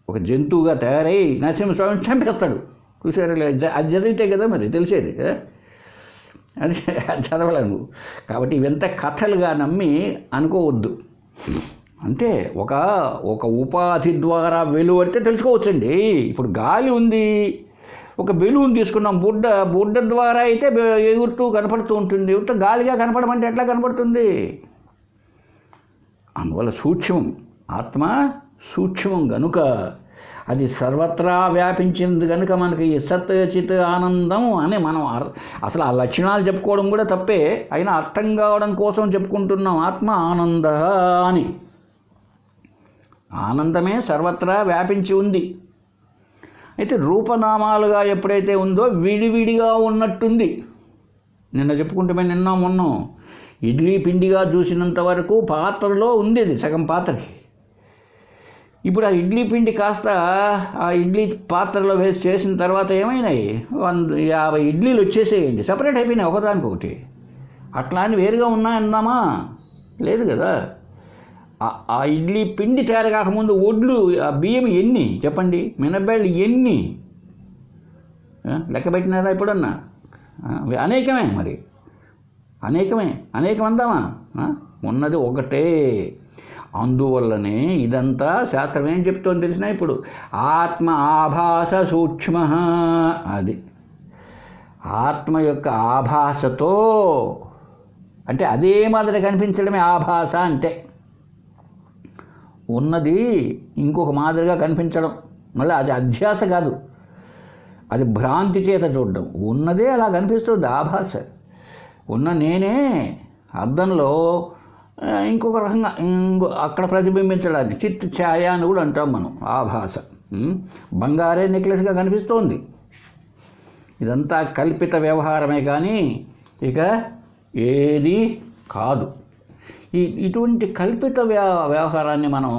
ఒక జంతువుగా తయారై నరసింహస్వామిని చంపేస్తాడు. చూసారు? అది జరిగితే కదా మరి తెలిసేది. అది చదవలేము. కాబట్టి ఇవంతా కథలుగా నమ్మి అనుకోవద్దు. అంటే ఒక ఉపాధి ద్వారా వెలువడితే తెలుసుకోవచ్చండి. ఇప్పుడు గాలి ఉంది, ఒక బెలూన్ తీసుకున్నాం, బుడ్డ ద్వారా అయితే ఎగురుతూ కనపడుతూ ఉంటుంది. ఇంత గాలిగా కనపడమంటే ఎట్లా కనపడుతుంది? అందువల్ల సూక్ష్మం, ఆత్మ సూక్ష్మం గనుక అది సర్వత్రా వ్యాపించింది కనుక మనకి ఈ సత్ చిత్ ఆనందం అని మనం అసలు ఆ లక్షణాలు చెప్పుకోవడం కూడా తప్పే, అయినా అర్థం కావడం కోసం చెప్పుకుంటున్నాం. ఆత్మ ఆనంద అని. ఆనందమే సర్వత్రా వ్యాపించి ఉంది. అయితే రూపనామాలుగా ఎప్పుడైతే ఉందో విడివిడిగా ఉన్నట్టుంది. నిన్న చెప్పుకుంటే నిన్న మొన్న ఇడ్లీ పిండిగా చూసినంత వరకు పాత్రలో ఉండేది, సగం పాత్రకి. ఇప్పుడు ఆ ఇడ్లీ పిండి కాస్త ఆ ఇడ్లీ పాత్రలో వేసి చేసిన తర్వాత ఏమైనాయి? 150 ఇడ్లీలు వచ్చేసేయండి, సపరేట్ అయిపోయినాయి ఒకదానికొకటి. అట్లా అని వేరుగా ఉన్నాయన్నామా? లేదు కదా. ఆ ఇడ్లీ పిండి తయారు కాకముందు ఒడ్లు, ఆ బియ్యం ఎన్ని చెప్పండి? మినపేళ్ళు ఎన్ని లెక్క పెట్టినారా ఎప్పుడన్నా? అనేకమే. మరి అనేకం అందామా? ఉన్నది ఒకటే. అందువల్లనే ఇదంతా శాస్త్రం ఏం చెప్తోంది తెలిసినా? ఇప్పుడు ఆత్మ ఆభాస సూక్ష్మ. అది ఆత్మ యొక్క ఆభాసతో, అంటే అదే మాదిరి కనిపించడమే ఆభాస అంటే. ఉన్నది ఇంకొక మాదిరిగా కనిపించడం, మళ్ళీ అది అధ్యాస కాదు, అది భ్రాంతి చేత చూడడం. ఉన్నదే అలా కనిపిస్తుంది ఆభాస. ఉన్న నేనే అద్దంలో ఇంకొక రకంగా అక్కడ ప్రతిబింబించడాన్ని చిత్ ఛాయ అని కూడా అంటాం మనం. ఆభాస బంగారే నెక్లెస్గా కనిపిస్తోంది. ఇదంతా కల్పిత వ్యవహారమే కానీ ఇక ఏది కాదు. ఇటువంటి కల్పిత వ్యవహారాన్ని మనం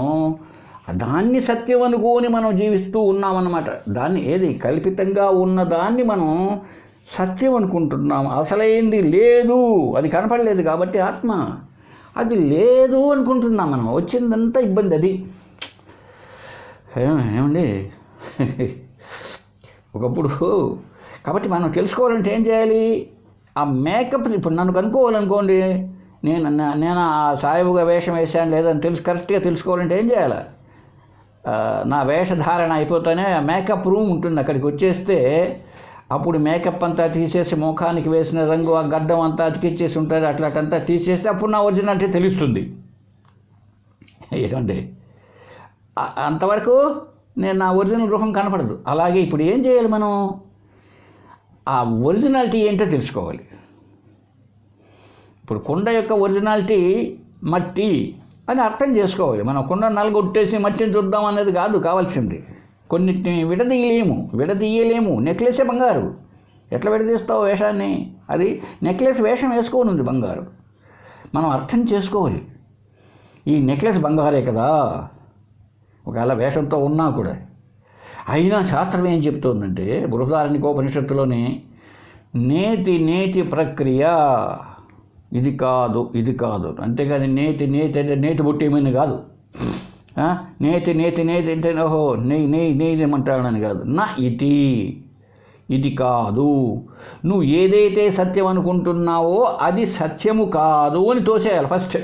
దాన్ని సత్యం అనుకోని మనం జీవిస్తూ ఉన్నామన్నమాట. దాన్ని ఏది కల్పితంగా ఉన్నదాన్ని మనం సత్యం అనుకుంటున్నాం. అసలైంది లేదు, అది కనపడలేదు కాబట్టి ఆత్మ అది లేదు అనుకుంటున్నాం మనం. వచ్చిందంతా ఇబ్బంది. అది ఏమండి ఒకప్పుడు. కాబట్టి మనం తెలుసుకోవాలంటే ఏం చేయాలి? ఆ మేకప్ ఇప్పుడు నన్ను కనుక్కోవాలనుకోండి, నేను ఆ సాయిబుగా వేషం వేశాను లేదని కరెక్ట్గా తెలుసుకోవాలంటే ఏం చేయాలి? నా వేషధారణ అయిపోతేనే మేకప్ రూమ్ ఉంటుంది, అక్కడికి వచ్చేస్తే అప్పుడు మేకప్ అంతా తీసేసి ముఖానికి వేసిన రంగు, ఆ గడ్డం అంతా అతికిచ్చేసి ఉంటుంది, అట్లాంటంతా తీసేస్తే అప్పుడు నా ఒరిజినాలిటీ తెలుస్తుంది. ఏమండి అంతవరకు నేను నా ఒరిజినల్ రూపం కనపడదు. అలాగే ఇప్పుడు ఏం చేయాలి? మనం ఆ ఒరిజినాలిటీ ఏంటో తెలుసుకోవాలి. ఇప్పుడు కుండ యొక్క ఒరిజినాలిటీ మట్టి అని అర్థం చేసుకోవాలి. మనం కుండ నలగొట్టేసి మట్టిని చూద్దాం అనేది కాదు కావాల్సింది. కొన్నిటిని విడదీయలేము. నెక్లెసే బంగారు, ఎట్లా విడదీస్తావు వేషాన్ని? అది నెక్లెస్ వేషం వేసుకోని ఉంది బంగారు. మనం అర్థం చేసుకోవాలి, ఈ నెక్లెస్ బంగారే కదా, ఒకవేళ వేషంతో ఉన్నా కూడా. అయినా శాస్త్రం ఏం చెప్తోందంటే బృహదారణ్యకోపనిషత్తులోనే నేతి ప్రక్రియ, ఇది కాదు అంతేగాని నేతి అంటే నేతి బొట్టేమని కాదు. నేతి అంటే ఓహో నెయ్యి ఏమంటానని కాదు. నా ఇది కాదు, నువ్వు ఏదైతే సత్యం అనుకుంటున్నావో అది సత్యము కాదు అని తోసేయాలి ఫస్ట్.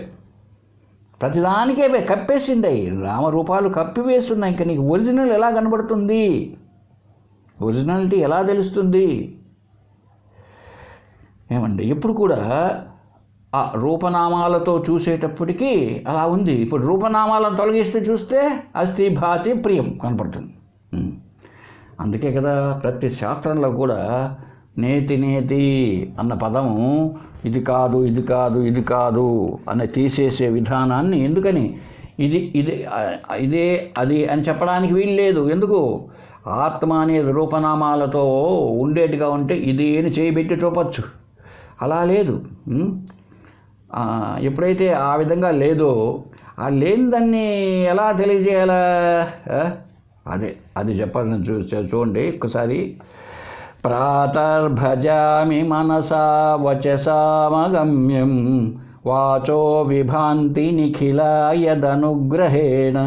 ప్రతిదానికే కప్పేసిండే రామరూపాలు కప్పివేస్తున్నాయి. ఇంకా నీకు ఒరిజినల్ ఎలా కనబడుతుంది? ఒరిజినాలిటీ ఎలా తెలుస్తుంది? ఏమండి ఎప్పుడు కూడా ఆ రూపనామాలతో చూసేటప్పటికీ అలా ఉంది. ఇప్పుడు రూపనామాలను తొలగిస్తే చూస్తే అస్థి భాతి ప్రియం కనపడుతుంది. అందుకే కదా ప్రతి శాస్త్రంలో కూడా నేతి నేతి అన్న పదము ఇది కాదు ఇది కాదు ఇది కాదు అని తీసేసే విధానాన్ని ఎందుకని ఇదే అది అని చెప్పడానికి వీలు లేదు. ఎందుకు? ఆత్మ అనేది రూపనామాలతో ఉండేట్టుగా ఉంటే ఇది అని చేయబెట్టి చూపచ్చు. అలా లేదు. ఎప్పుడైతే ఆ విధంగా లేదో ఆ లేని దాన్ని ఎలా తెలియజేయాలా? అది చెప్పాలని చూడండి ఒక్కసారి. ప్రాతర్భజామి మనసా వచసామగమ్యం వాచో విభాంతి నిఖిలాయదనుగ్రహేణ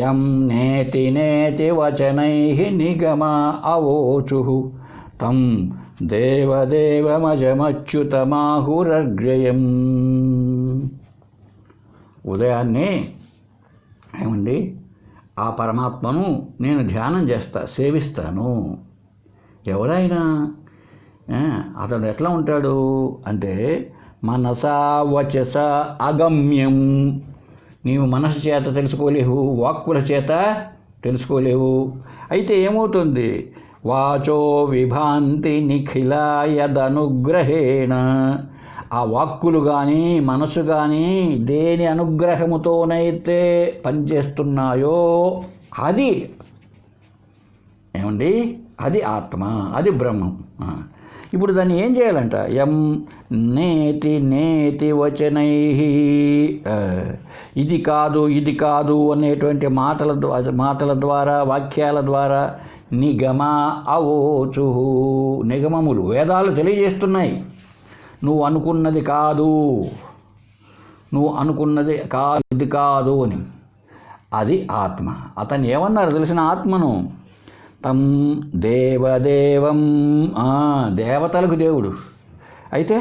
యం నేతి నేతి వచనైః నిగమా అవోచుః తం దేవదేవమజమచ్యుతమాహురగ్రయం. ఉదయాన్నే ఏమండి ఆ పరమాత్మను నేను ధ్యానం చేస్తా, సేవిస్తాను. ఎవరైనా అతడు ఎట్లా ఉంటాడు అంటే మనసా వచస అగమ్యం. నీవు మనసు చేత తెలుసుకోలేవు, వాక్కుల చేత తెలుసుకోలేవు. అయితే ఏమవుతుంది? వాచో విభాంతి నిఖిలాయదనుగ్రహేణ. ఆ వాక్కులు కానీ మనసు కానీ దేని అనుగ్రహముతోనైతే పనిచేస్తున్నాయో అది ఏమండి అది ఆత్మ, అది బ్రహ్మం. ఇప్పుడు దాన్ని ఏం చేయాలంట? యం నేతి నేతి వచనైః. ఇది కాదు ఇది కాదు అనేటువంటి మాటల ద్వారా వాక్యాల ద్వారా నిగమ అవోచు. నిగమములు వేదాలు తెలియజేస్తున్నాయి. నువ్వు అనుకున్నది కాదు, నువ్వు అనుకున్నది కాదు, ఇది కాదు అని. అది ఆత్మ. అతను ఏమన్నారు తెలిసిన ఆత్మను? తం దేవదేవం. దేవతలకు దేవుడు. అయితే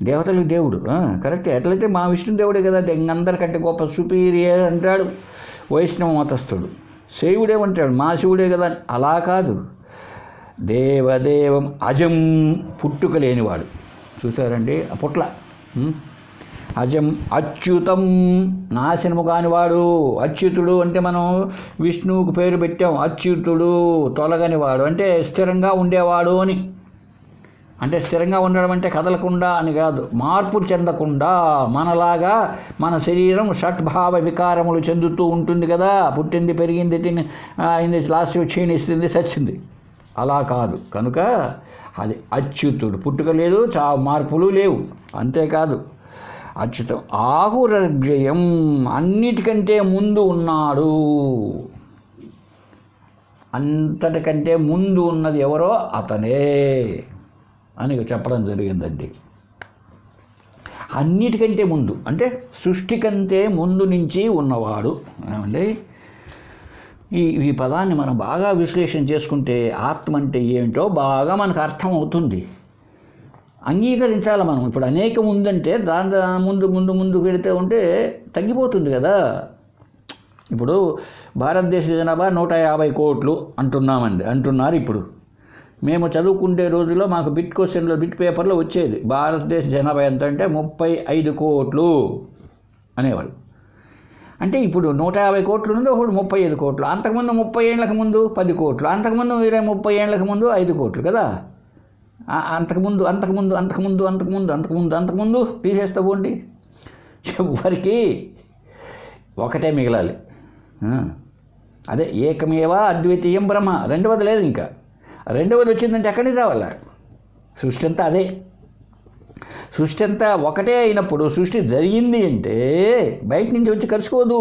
దేవతలకు దేవుడు కరెక్ట్. ఎట్లయితే మా విష్ణుదేవుడే కదా అందరికంటే గొప్ప సుపీరియర్ అంటాడు వైష్ణవ మతస్థుడు. శివుడేమంటాడు మా శివుడే కదా. అలా కాదు. దేవదేవం అజం, పుట్టుక లేనివాడు. చూసారండి ఆ పుట్ల. అజం అచ్యుతం, నాశనము కానివాడు. అచ్యుతుడు అంటే మనం విష్ణువుకు పేరు పెట్టాం. అచ్యుతుడు తొలగనివాడు అంటే స్థిరంగా ఉండేవాడు అని. అంటే స్థిరంగా ఉండడం అంటే కదలకుండా అని కాదు, మార్పు చెందకుండా. మనలాగా మన శరీరం షట్భావ వికారములు చెందుతూ ఉంటుంది కదా. పుట్టింది, పెరిగింది, అయింది, లాస్ట్ క్షీణిస్తుంది, చచ్చింది. అలా కాదు. కనుక అది అచ్యుతుడు. పుట్టుక లేదు, మార్పులు లేవు. అంతేకాదు అచ్యుతం ఆహురగ్రయం, అన్నిటికంటే ముందు ఉన్నాడు. అంతటికంటే ముందు ఉన్నది ఎవరో అతనే అని చెప్పడం జరిగిందండి. అన్నిటికంటే ముందు అంటే సృష్టి కంటే ముందు నుంచి ఉన్నవాడు. ఏమండి ఈ పదాన్ని మనం బాగా విశ్లేషణ చేసుకుంటే ఆత్మ అంటే ఏమిటో బాగా మనకు అర్థం అవుతుంది. అంగీకరించాలి మనం. ఇప్పుడు అనేకం ఉందంటే దాని ముందు వెళితే ఉంటే తగ్గిపోతుంది కదా. ఇప్పుడు భారతదేశ జనాభా 150 కోట్లు అంటున్నారు. ఇప్పుడు మేము చదువుకుంటే రోజుల్లో మాకు బిట్ క్వశ్చన్లో బిట్ పేపర్లో వచ్చేది భారతదేశ జనాభా ఎంత అంటే 35 కోట్లు అనేవాళ్ళు. అంటే ఇప్పుడు 150 కోట్లు ఉన్నది, ఒకటి 35 కోట్లు. అంతకుముందు 30 ఏళ్ళకి ముందు 10 కోట్లు, అంతకుముందు 30 ఏళ్ళకి ముందు 5 కోట్లు కదా. అంతకుముందు తీసేస్తా పోండి, చివరికి ఒకటే మిగలాలి. అదే ఏకమేవా అద్వితీయం బ్రహ్మ. రెండవది లేదు. ఇంకా రెండవది వచ్చిందంటే ఎక్కడి నుంచి రావాల? సృష్టి అంతా అదే. సృష్టి అంతా ఒకటే అయినప్పుడు సృష్టి జరిగింది అంటే బయట నుంచి వచ్చి కలుసుకోదు.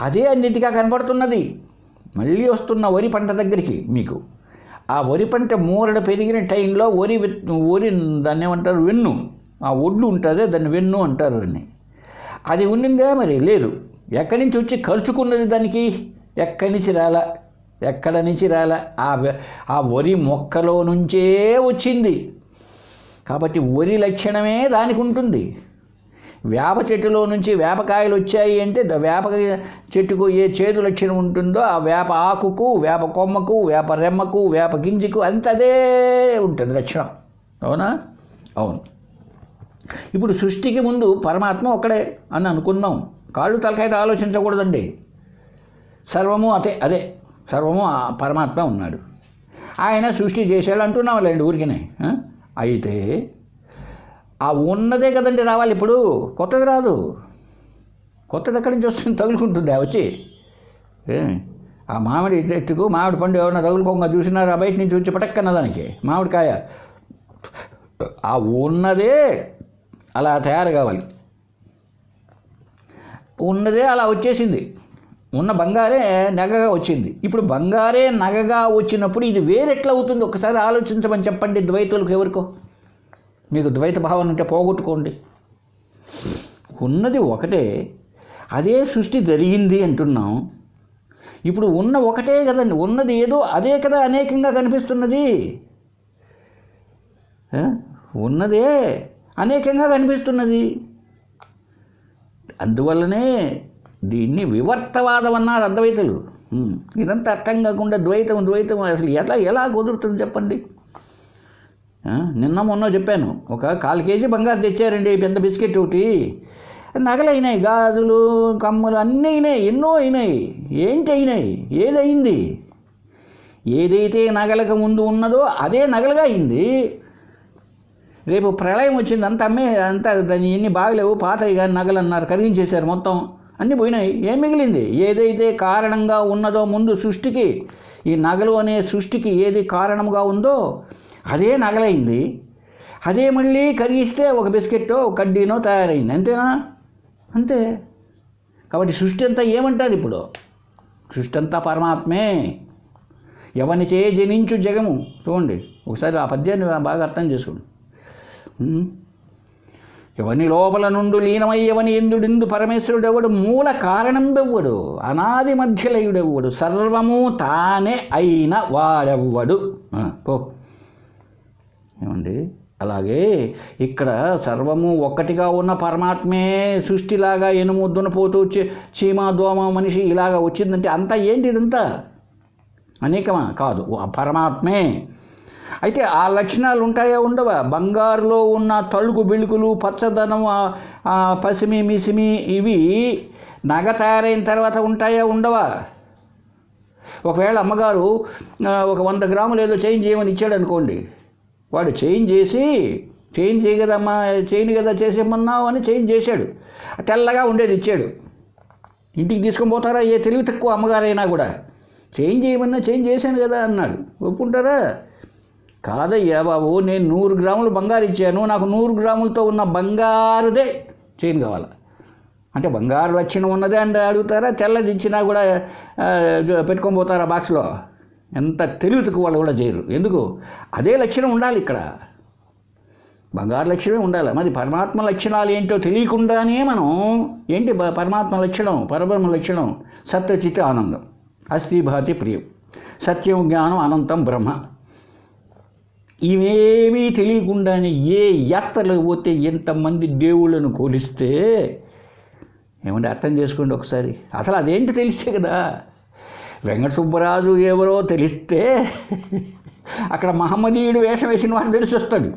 అదే అన్నిటిగా కనపడుతున్నది. మళ్ళీ వస్తున్న వరి పంట దగ్గరికి మీకు ఆ వరి పంట మూరడ పెరిగిన టైంలో వరి దాన్ని ఏమంటారు? వెన్ను. ఆ ఒడ్లు ఉంటుంది, దాన్ని వెన్ను అంటారు దాన్ని. అది ఉన్నిందా? మరి లేదు. ఎక్కడి నుంచి వచ్చి ఖర్చుకున్నది దానికి? ఎక్కడి నుంచి రాలా ఆ వరి మొక్కలో నుంచే వచ్చింది. కాబట్టి వరి లక్షణమే దానికి ఉంటుంది. వేప చెట్టులో నుంచి వేపకాయలు వచ్చాయి అంటే వేప చెట్టుకు ఏ చేదు లక్షణం ఉంటుందో ఆ వేప ఆకుకు, వేప కొమ్మకు, వేప రెమ్మకు, వేప గింజకు అంత అదే ఉంటుంది లక్షణం. అవునా? అవును. ఇప్పుడు సృష్టికి ముందు పరమాత్మ ఒక్కడే అని అనుకుందాం. కాళ్ళు తలకాయతో ఆలోచించకూడదండి. సర్వము అదే సర్వము ఆ పరమాత్మ ఉన్నాడు. ఆయన సృష్టి చేశాడు అంటున్నాం లేండి ఊరికినే. అయితే ఆ ఉన్నదే కదండి రావాలి, ఇప్పుడు కొత్తది రాదు. కొత్తది ఎక్కడి నుంచి వస్తుంది? తగులుకుంటుంది వచ్చి. ఆ మామిడి చెట్టుకు మామిడి పండు ఎవరైనా తగులుకోగా చూసినారా? బయట నుంచి వచ్చి పటక్కన్న దానికి మామిడికాయ. ఆ ఉన్నదే అలా తయారు కావాలి, ఉన్నదే అలా వచ్చేసింది. ఉన్న బంగారే నగగా వచ్చింది. ఇప్పుడు బంగారే నగగా వచ్చినప్పుడు ఇది వేరెట్లా అవుతుంది? ఒకసారి ఆలోచించమని చెప్పండి ద్వైతులకు ఎవరికో. మీకు ద్వైత భావన ఉంటే పోగొట్టుకోండి. ఉన్నది ఒకటే, అదే సృష్టి జరిగింది అంటున్నాం. ఇప్పుడు ఉన్న ఒకటే కదండి, ఉన్నది ఏదో అదే కదా అనేకంగా కనిపిస్తున్నది. ఉన్నదే అనేకంగా కనిపిస్తున్నది. అందువల్లనే దీన్ని వివర్తవాదం అన్నారు అద్వైతులు. ఇదంతా అర్థం కాకుండా ద్వైతం ద్వైతం అసలు ఎలా కుదురుతుంది చెప్పండి? నిన్న మొన్న చెప్పాను, ఒక 1/4 కేజీ బంగారు తెచ్చారండి, పెద్ద బిస్కెట్ ఒకటి. నగలు అయినాయి, గాజులు కమ్మలు అన్నీ అయినాయి, ఎన్నో అయినాయి. ఏంటి అయినాయి? ఏదైంది? ఏదైతే నగలకు ముందు ఉన్నదో అదే నగలుగా అయింది. రేపు ప్రళయం వచ్చింది, అంతా దాన్ని ఎన్ని బాగలేవు, పాతవి కానీ నగలు అన్నారు, కరిగించేశారు మొత్తం, అన్నీ పోయినాయి. ఏం మిగిలింది? ఏదైతే కారణంగా ఉన్నదో ముందు సృష్టికి, ఈ నగలు అనే సృష్టికి ఏది కారణంగా ఉందో అదే నగలైంది. అదే మళ్ళీ కరిగిస్తే ఒక బిస్కెట్టో ఒక కడ్డీనో తయారైంది. అంతేనా? అంతే. కాబట్టి సృష్టి అంతా ఏమంటారు ఇప్పుడు? సృష్టి అంతా పరమాత్మే. ఎవనిచే జనించు జగము. చూడండి ఒకసారి ఆ పద్యాన్ని బాగా అర్థం చేసుకోండి. ఎవని లోపల నుండు లీనమై ఎవని ఎందుడిందు పరమేశ్వరుడెవడు, మూల కారణంబెవ్వడు, అనాది మధ్యలయుడెవ్వడు, సర్వము తానే అయిన వాడెవ్వడు. ఏమండి? అలాగే ఇక్కడ సర్వము ఒక్కటిగా ఉన్న పరమాత్మే సృష్టిలాగా ఎనుముద్దున పోతూ చీమ దోమ మనిషి ఇలాగా వచ్చిందంటే అంతా ఏంటి? ఇదంతా అనేకమా? కాదు, పరమాత్మే. అయితే ఆ లక్షణాలు ఉంటాయా ఉండవా? బంగారులో ఉన్న తళుకు బిళుకులు, పచ్చదనం, పసిమి మిసిమి ఇవి నగ తయారైన తర్వాత ఉంటాయా ఉండవా? ఒకవేళ అమ్మగారు ఒక 100 గ్రాములు ఏదో చేంజ్ చేయమని ఇచ్చాడు అనుకోండి, వాడు చేంజ్ చేయగదమ్మా, చేయిని కదా చేసేమన్నావు అని చేంజ్ చేశాడు, తెల్లగా ఉండేది ఇచ్చాడు. ఇంటికి తీసుకొని పోతారా? ఏ తెలివి తక్కువ అమ్మగారైనా కూడా చేంజ్ చేయమన్నా చేంజ్ చేశాను కదా అన్నాడు. ఒప్పుకుంటారా? కాదయ్యా బాబు, నేను 100 గ్రాములు బంగారు ఇచ్చాను, నాకు 100 గ్రాములతో ఉన్న బంగారుదే చైన్ కావాలా అంటే బంగారు లక్షణం ఉన్నదే అంటే అడుగుతారా? తెల్లది ఇచ్చినా కూడా పెట్టుకొని పోతారా బాక్స్లో? ఎంత తెలివి తక్కువ వాళ్ళు కూడా చేయరు. ఎందుకు? అదే లక్షణం ఉండాలి ఇక్కడ, బంగారు లక్షణమే ఉండాలి. మరి పరమాత్మ లక్షణాలు ఏంటో తెలియకుండానే మనం ఏంటి పరమాత్మ లక్షణం, పరబ్రహ్మ లక్షణం? సత్యచిత్ ఆనందం, అస్థి భాతి ప్రియం, సత్యం జ్ఞానం అనంతం బ్రహ్మ. ఇవేమీ తెలియకుండానే ఏ యాత్రలకు పోతే ఎంతమంది దేవుళ్ళను కొలిస్తే ఏమంటే అర్థం చేసుకోండి ఒకసారి. అసలు అదేంటి తెలిస్తే కదా. వెంకట సుబ్బరాజు ఎవరో తెలిస్తే అక్కడ మహమ్మదీయుడు వేషం వేసిన వాడు తెలిసి వస్తాడు.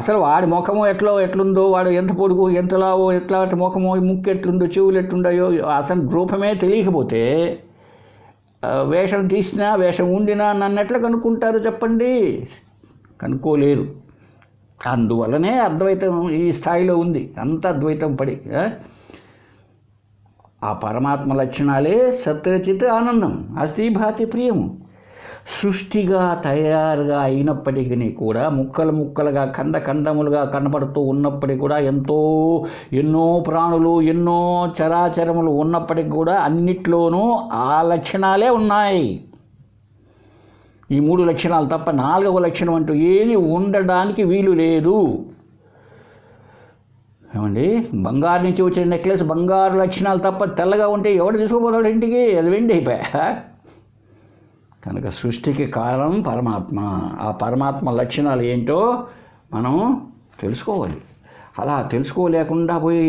అసలు వాడి ముఖము ఎట్లుందో, వాడు ఎంత పొడుగు, ఎంత లావో, ఎట్లాంటి ముఖమో, ముక్కు ఎట్లుందో, చెవులు ఎట్లుండాయో అసలు రూపమే తెలియకపోతే వేషం తీసినా వేషం ఉండినా నన్నెట్లా కనుక్కుంటారు చెప్పండి? కనుక్కోలేరు. అందువల్లనే అద్వైతం ఈ స్థాయిలో ఉంది. అంత అద్వైతం పడి ఆ పరమాత్మ లక్షణాలే సత్యచిత్ ఆనందం, అస్థి భాతి ప్రియము. సృష్టిగా తయారుగా అయినప్పటికీ కూడా ముక్కలుగా ఖండములుగా కనపడుతూ ఉన్నప్పటికీ కూడా ఎన్నో ప్రాణులు, ఎన్నో చరాచరములు ఉన్నప్పటికీ కూడా అన్నిట్లోనూ ఆ లక్షణాలే ఉన్నాయి. ఈ 3 లక్షణాలు తప్ప 4వ లక్షణం అంటూ ఏది ఉండడానికి వీలు లేదు. ఏమండి? బంగారు నుంచి వచ్చిన నెక్లెస్ బంగారు లక్షణాలు తప్ప తెల్లగా ఉంటే ఎవడు తీసుకుపోతాడు ఇంటికి? అది వెండి అయిపోయా. కనుక సృష్టికి కారణం పరమాత్మ. ఆ పరమాత్మ లక్షణాలు ఏంటో మనం తెలుసుకోవాలి. అలా తెలుసుకోలేకుండా పోయి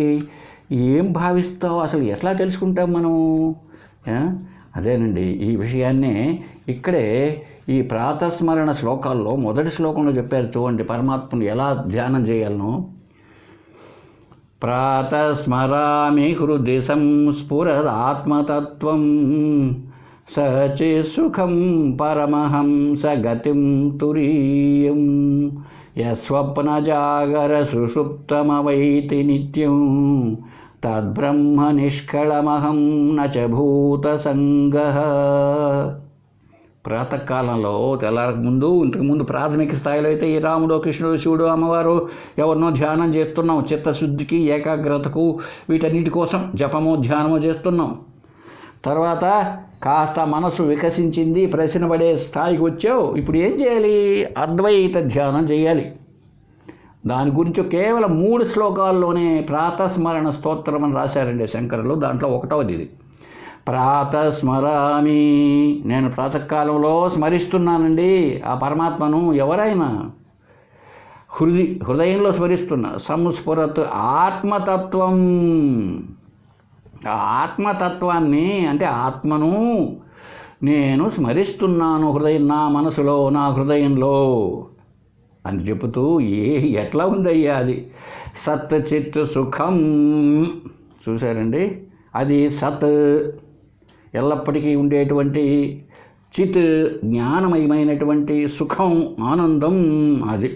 ఏం భావిస్తావు, అసలు ఎట్లా తెలుసుకుంటాం మనం? అదేనండి, ఈ విషయాన్నే ఇక్కడే ఈ ప్రాతస్మరణ శ్లోకాల్లో మొదటి శ్లోకంలో చెప్పారు చూడండి, పరమాత్మను ఎలా ధ్యానం చేయాలనో. ప్రాతస్మరామి హృది సంస్ఫురదాత్మతత్వం సచే సుఖం పరమహంస గతిం తురీయం యస్వప్నజాగర సుషుప్తమవైతి నిత్యం తద్బ్రహ్మ నిష్కళమహం నచ భూతసంగః. ప్రాతకాలంలో తెల్లారక ముందు, ఇంతకుముందు ప్రాథమిక స్థాయిలో అయితే ఈ రాముడు, కృష్ణుడు, శివుడు, అమ్మవారు ఎవరినో ధ్యానం చేస్తున్నాం. చిత్తశుద్ధికి, ఏకాగ్రతకు, వీటన్నిటి కోసం జపము ధ్యానము చేస్తున్నాం. తర్వాత కాస్త మనసు వికసించింది, ప్రశ్న పడే స్థాయికి వచ్చావు. ఇప్పుడు ఏం చేయాలి? అద్వైత ధ్యానం చేయాలి. దాని గురించి కేవలం 3 శ్లోకాల్లోనే ప్రాతస్మరణ స్తోత్రం అని రాశారండి శంకరులు. దాంట్లో 1వది ఇది. ప్రాతస్మరామి, నేను ప్రాతకాలంలో స్మరిస్తున్నానండి ఆ పరమాత్మను. ఎవరైనా హృదయంలో స్మరిస్తున్నా. సంస్ఫురత్ ఆత్మతత్వం, ఆ ఆత్మతత్వాన్ని అంటే ఆత్మను నేను స్మరిస్తున్నాను నా మనసులో, నా హృదయంలో అని చెబుతూ ఎట్లా ఉందయ్యా అది? సత్ చిత్ సుఖం. చూశారండి, అది సత్ ఎల్లప్పటికీ ఉండేటువంటి, చిత్ జ్ఞానమయమైనటువంటి, సుఖం ఆనందం అది.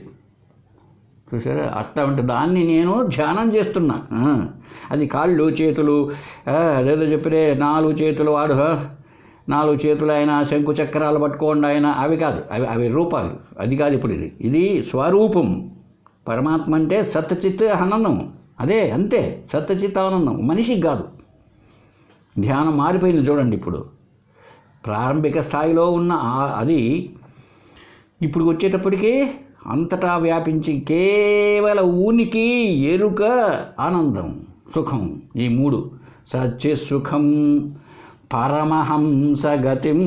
చూసారా? అట్లాంటి దాన్ని నేను ధ్యానం చేస్తున్నా. అది కాళ్ళు చేతులు అదేదో చెప్పితే 4 చేతులు వాడు 4 చేతులు ఆయన శంకు చక్రాలు పట్టుకోండి ఆయన, అవి కాదు, అవి రూపాలు. అది కాదు ఇప్పుడు ఇది స్వరూపం. పరమాత్మ అంటే సత్చిత్ ఆనందం. అదే అంతే, సత్చిత్ ఆనందం. మనిషికి కాదు. ధ్యానం మారిపోయింది చూడండి. ఇప్పుడు ప్రారంభిక స్థాయిలో ఉన్న అది ఇప్పుడు వచ్చేటప్పటికీ అంతటా వ్యాపించి కేవల ఉనికి, ఎరుక, ఆనందం, సుఖం, ఈ 3. సత్య సుఖం పరమహంస గతిం.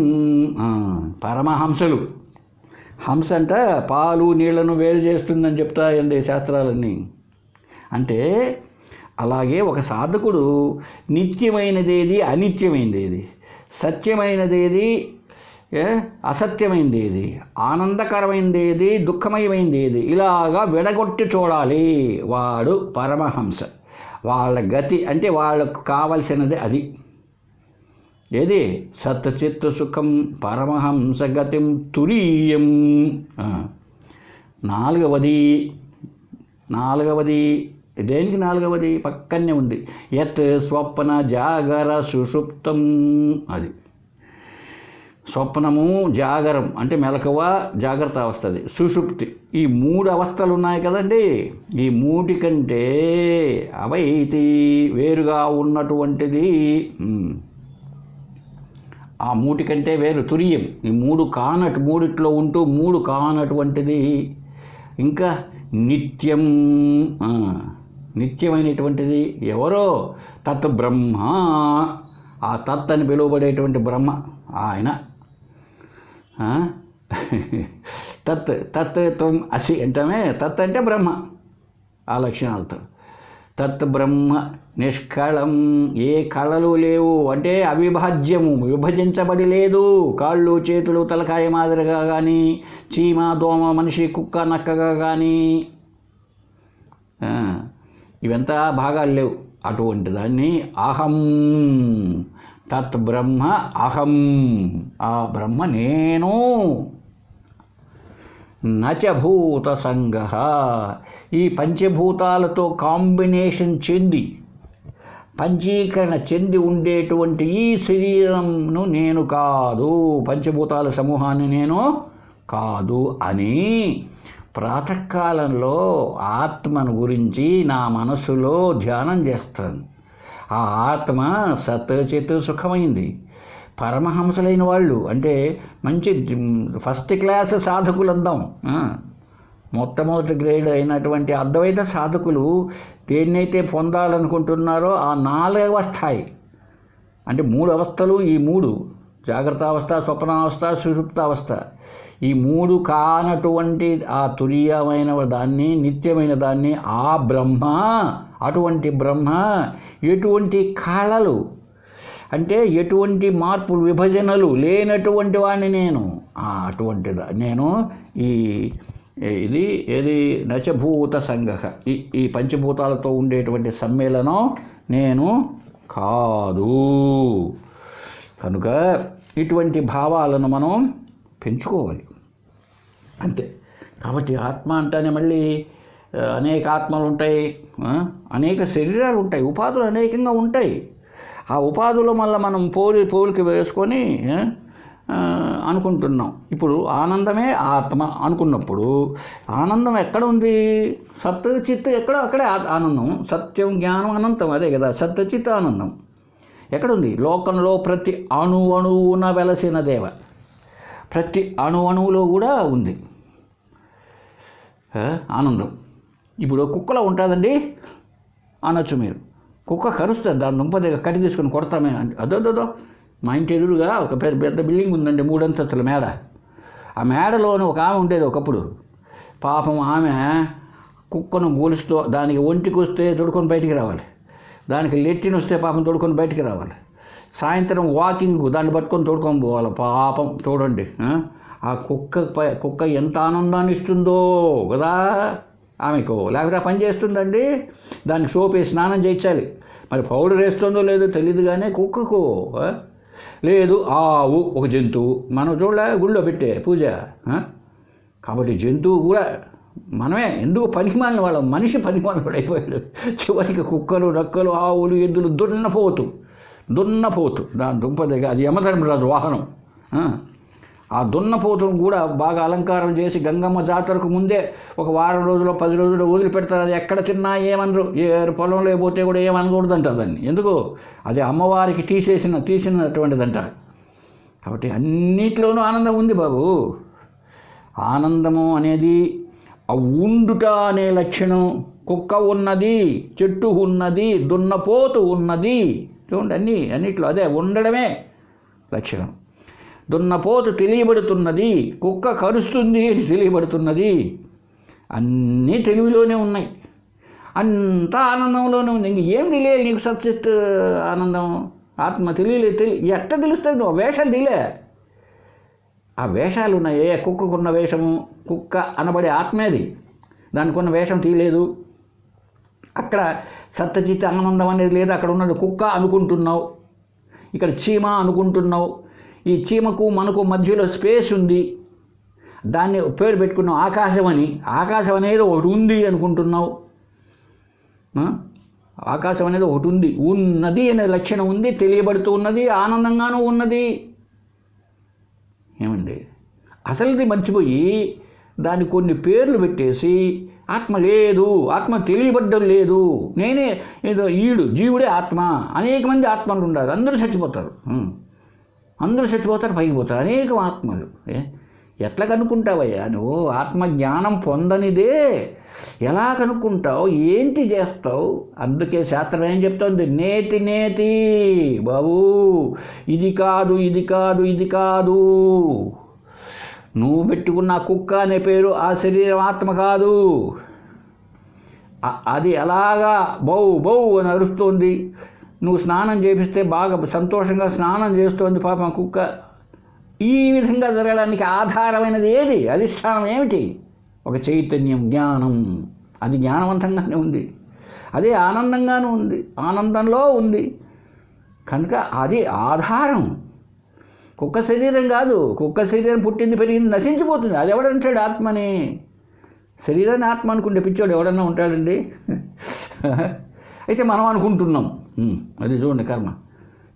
పరమహంసలు, హంస అంటే పాలు నీళ్లను వేరు చేస్తుందని చెప్తాయండి శాస్త్రాలన్నీ. అంటే అలాగే ఒక సాధకుడు నిత్యమైనదేది, అనిత్యమైనదేది, సత్యమైనదేది, అసత్యమైనదేది, ఆనందకరమైనదేది, దుఃఖమయమైనదేది, ఇలాగా విడగొట్టి చూడాలి. వాడు పరమహంస. వాళ్ళ గతి అంటే వాళ్ళకు కావలసినది అది. ఏది? సత్చిత్ సుఖం పరమహంస గతిం తురీయం. 4వది దేనికి 4వది? పక్కనే ఉంది. యత్ స్వప్న జాగర సుషుప్తం. అది స్వప్నము, జాగరం అంటే మెలకువ, జాగ్రత్త అవస్థది, సుషుప్తి. ఈ 3 అవస్థలు ఉన్నాయి కదండి. ఈ 3 కంటే అవైతి వేరుగా ఉన్నటువంటిది, ఆ 3 కంటే వేరు తురియం. ఈ 3 మూడిట్లో ఉంటూ 3 కానటువంటిది. ఇంకా నిత్యం, నిత్యమైనటువంటిది ఎవరో? తత్ బ్రహ్మ. ఆ తత్ అని పిలువబడేటువంటి బ్రహ్మ ఆయన. తత్ త్వం అసి అంటామే. తత్ అంటే బ్రహ్మ, ఆ లక్షణాలతో. తత్ బ్రహ్మ నిష్కళం, ఏ కళలు లేవు అంటే అవిభాజ్యము, విభజించబడి లేదు. కాళ్ళు చేతులు తలకాయ మాదిరిగా కానీ, చీమ దోమ మనిషి కుక్క నక్కగా కానీ ఇవంతా భాగాలు లేవు. అటువంటి దాన్ని అహం, తత్ బ్రహ్మ అహం, ఆ బ్రహ్మ నేను. నచ భూత సంగః, ఈ పంచభూతాలతో కాంబినేషన్ చెంది, పంచీకరణ చెంది ఉండేటువంటి ఈ శరీరంను నేను కాదు, పంచభూతాల సమూహాన్ని నేను కాదు అని ప్రాతకాలంలో ఆత్మను గురించి నా మనసులో ధ్యానం చేస్తాను. ఆ ఆత్మ సత్ చిత్ సుఖమైంది. పరమహంసలైన వాళ్ళు అంటే మంచి ఫస్ట్ క్లాస్ సాధకులు అందాం. మొట్టమొదటి గ్రేడ్ అయినటువంటి అద్వైత సాధకులు దేన్నైతే పొందాలనుకుంటున్నారో ఆ 4వ స్థాయి అంటే 3 అవస్థలు, ఈ 3 జాగ్రత్త అవస్థ, స్వప్నావస్థ, సుషుప్తావస్థ, ఈ 3 కానటువంటి ఆ తురీయమైన దాన్ని, నిత్యమైన దాన్ని, ఆ బ్రహ్మ, అటువంటి బ్రహ్మ ఎటువంటి కళలు అంటే ఎటువంటి మార్పులు, విభజనలు లేనటువంటి వాడిని నేను. అటువంటిదా నేను. ఇది ఏది? నచభూత సంగః, ఈ పంచభూతాలతో ఉండేటువంటి సమ్మేళనం నేను కాదు. కనుక ఇటువంటి భావాలను మనం పెంచుకోవాలి అంతే. కాబట్టి ఆత్మ అంటేనే మళ్ళీ అనేక ఆత్మలు ఉంటాయి, అనేక శరీరాలు ఉంటాయి, ఉపాధులు అనేకంగా ఉంటాయి. ఆ ఉపాధులు మళ్ళీ మనం పోలిక వేసుకొని అనుకుంటున్నాం. ఇప్పుడు ఆనందమే ఆత్మ అనుకున్నప్పుడు ఆనందం ఎక్కడ ఉంది? సత్ చిత్ ఎక్కడో అక్కడే ఆనందం. సత్యం జ్ఞానం అనంతం, అదే కదా సత్ చిత్ ఆనందం. ఎక్కడుంది? లోకంలో ప్రతి అణువున వెలసిన దేవ, ప్రతి అణువులో కూడా ఉంది ఆనందం. ఇప్పుడు కుక్కలో ఉంటుందండి అనొచ్చు మీరు. కుక్క కరుస్తుంది, దాని దుంప దగ్గర కట్టి తీసుకొని కొడతామే అంటే అదోదో. మా ఇంటి ఎదురుగా ఒక పెద్ద బిల్డింగ్ ఉందండి, 3 అంతస్తుల మేడ. ఆ మేడలోని ఒక ఆమె ఉండేది ఒకప్పుడు. పాపం ఆమె కుక్కను గోలుస్తూ దానికి ఒంటికి వస్తే తొడుకొని బయటికి రావాలి, దానికి లెట్టిన్ వస్తే పాపం తొడుకొని బయటికి రావాలి, సాయంత్రం వాకింగ్ దాన్ని పట్టుకొని తోడుకొని పోవాలి. పాపం చూడండి ఆ కుక్క ఎంత ఆనందాన్ని ఇస్తుందో కదా ఆమెకు. లేకపోతే ఆ పని చేస్తుందండి, దానికి సోప్ వేసి స్నానం చేయించాలి. మరి పౌడర్ వేస్తుందో లేదో తెలియదు, కానీ కుక్కకు లేదు. ఆవు ఒక జంతువు, మనం చూడలే గుళ్ళో పెట్టే పూజ. కాబట్టి జంతువు కూడా మనమే ఎందుకు పనికిమాలిన వాళ్ళం, మనిషి పనికిమాలిన వాడు అయిపోయాడు. చివరికి కుక్కలు నక్కలు ఆవులు ఎద్దులు దున్నపోతు దాని దుంప దగ్గర, అది యమధర్మరాజు వాహనం. ఆ దున్నపోతును కూడా బాగా అలంకారం చేసి గంగమ్మ జాతరకు ముందే ఒక వారం రోజులు 10 రోజులు వదిలిపెడతారు. అది ఎక్కడ తిన్నా ఏమనరు, ఏ పొలంలో పోతే కూడా ఏమనకూడదు అంటారు దాన్ని. ఎందుకు? అది అమ్మవారికి తీసినటువంటిది అంటారు. కాబట్టి అన్నిట్లోనూ ఆనందం ఉంది బాబు. ఆనందము అనేది ఆ ఉండుట అనే లక్షణం. కుక్క ఉన్నది, చెట్టు ఉన్నది, దున్నపోతు ఉన్నది. చూడండి, అన్నిట్లో అదే ఉండడమే లక్షణం. దున్నపోతు తెలియబడుతున్నది, కుక్క కరుస్తుంది అని తెలియబడుతున్నది. అన్నీ తెలివిలోనే ఉన్నాయి, అంతా ఆనందంలోనే ఉంది. ఇంకేం తెలియదు నీకు? సత్చిత్ ఆనందం ఆత్మ తెలియలేదు. ఎట్ట తెలుస్తుంది? నువ్వు వేషాలు తెలియలే. ఆ వేషాలు ఉన్నాయి. కుక్కకున్న వేషము, కుక్క అనబడే ఆత్మేది, దానికి ఉన్న వేషం తీయలేదు. అక్కడ సత్యచిత్ ఆనందం అనేది లేదు. అక్కడ ఉన్నది కుక్క అనుకుంటున్నావు, ఇక్కడ చీమ అనుకుంటున్నావు. ఈ చీమకు మనకు మధ్యలో స్పేస్ ఉంది, దాన్ని పేరు పెట్టుకున్నావు ఆకాశం అని. ఆకాశం అనేది ఒకటి ఉంది అనుకుంటున్నావు. ఆకాశం అనేది ఒకటి ఉంది, ఉన్నది అనే లక్షణం ఉంది, తెలియబడుతూ ఉన్నది, ఆనందంగానూ ఉన్నది. ఏమండి, అసలుది మర్చిపోయి దానికి కొన్ని పేర్లు పెట్టేసి ఆత్మ లేదు, ఆత్మ తెలియబడ్డం లేదు, నేనే ఏదో జీవుడే ఆత్మ. అనేక మంది ఆత్మలు ఉన్నారు, అందరూ చచ్చిపోతారు, పైకి పోతారు. అనేక ఆత్మలు. ఎట్లా కనుక్కుంటావయ్యా నువ్వు? ఆత్మజ్ఞానం పొందనిదే ఎలా కనుక్కుంటావు? ఏంటి చేస్తావు? అందుకే శాస్త్రం ఏం చెప్తోంది? నేతి బాబు, ఇది కాదు. నువ్వు పెట్టుకున్న కుక్క అనే పేరు ఆ శరీరం ఆత్మ కాదు. అది అలాగా బౌ అని అరుస్తోంది. నువ్వు స్నానం చేపిస్తే బాగా సంతోషంగా స్నానం చేస్తోంది పాపం కుక్క. ఈ విధంగా జరగడానికి ఆధారమైనది ఏది? అధిష్టానం ఏమిటి? ఒక చైతన్యం, జ్ఞానం. అది జ్ఞానవంతంగానే ఉంది, అదే ఆనందంగానూ ఉంది, ఆనందంలో ఉంది. కనుక అది ఆధారం. కుక్క శరీరం కాదు. కుక్క శరీరం పుట్టింది, పెరిగింది, నశించిపోతుంది. అది ఎవడంటాడు ఆత్మని? శరీరాన్ని ఆత్మ అనుకుంటే పిచ్చోడు ఎవడన్నా ఉంటాడండి? అయితే మనం అనుకుంటున్నాం. అది చూడండి కర్మ.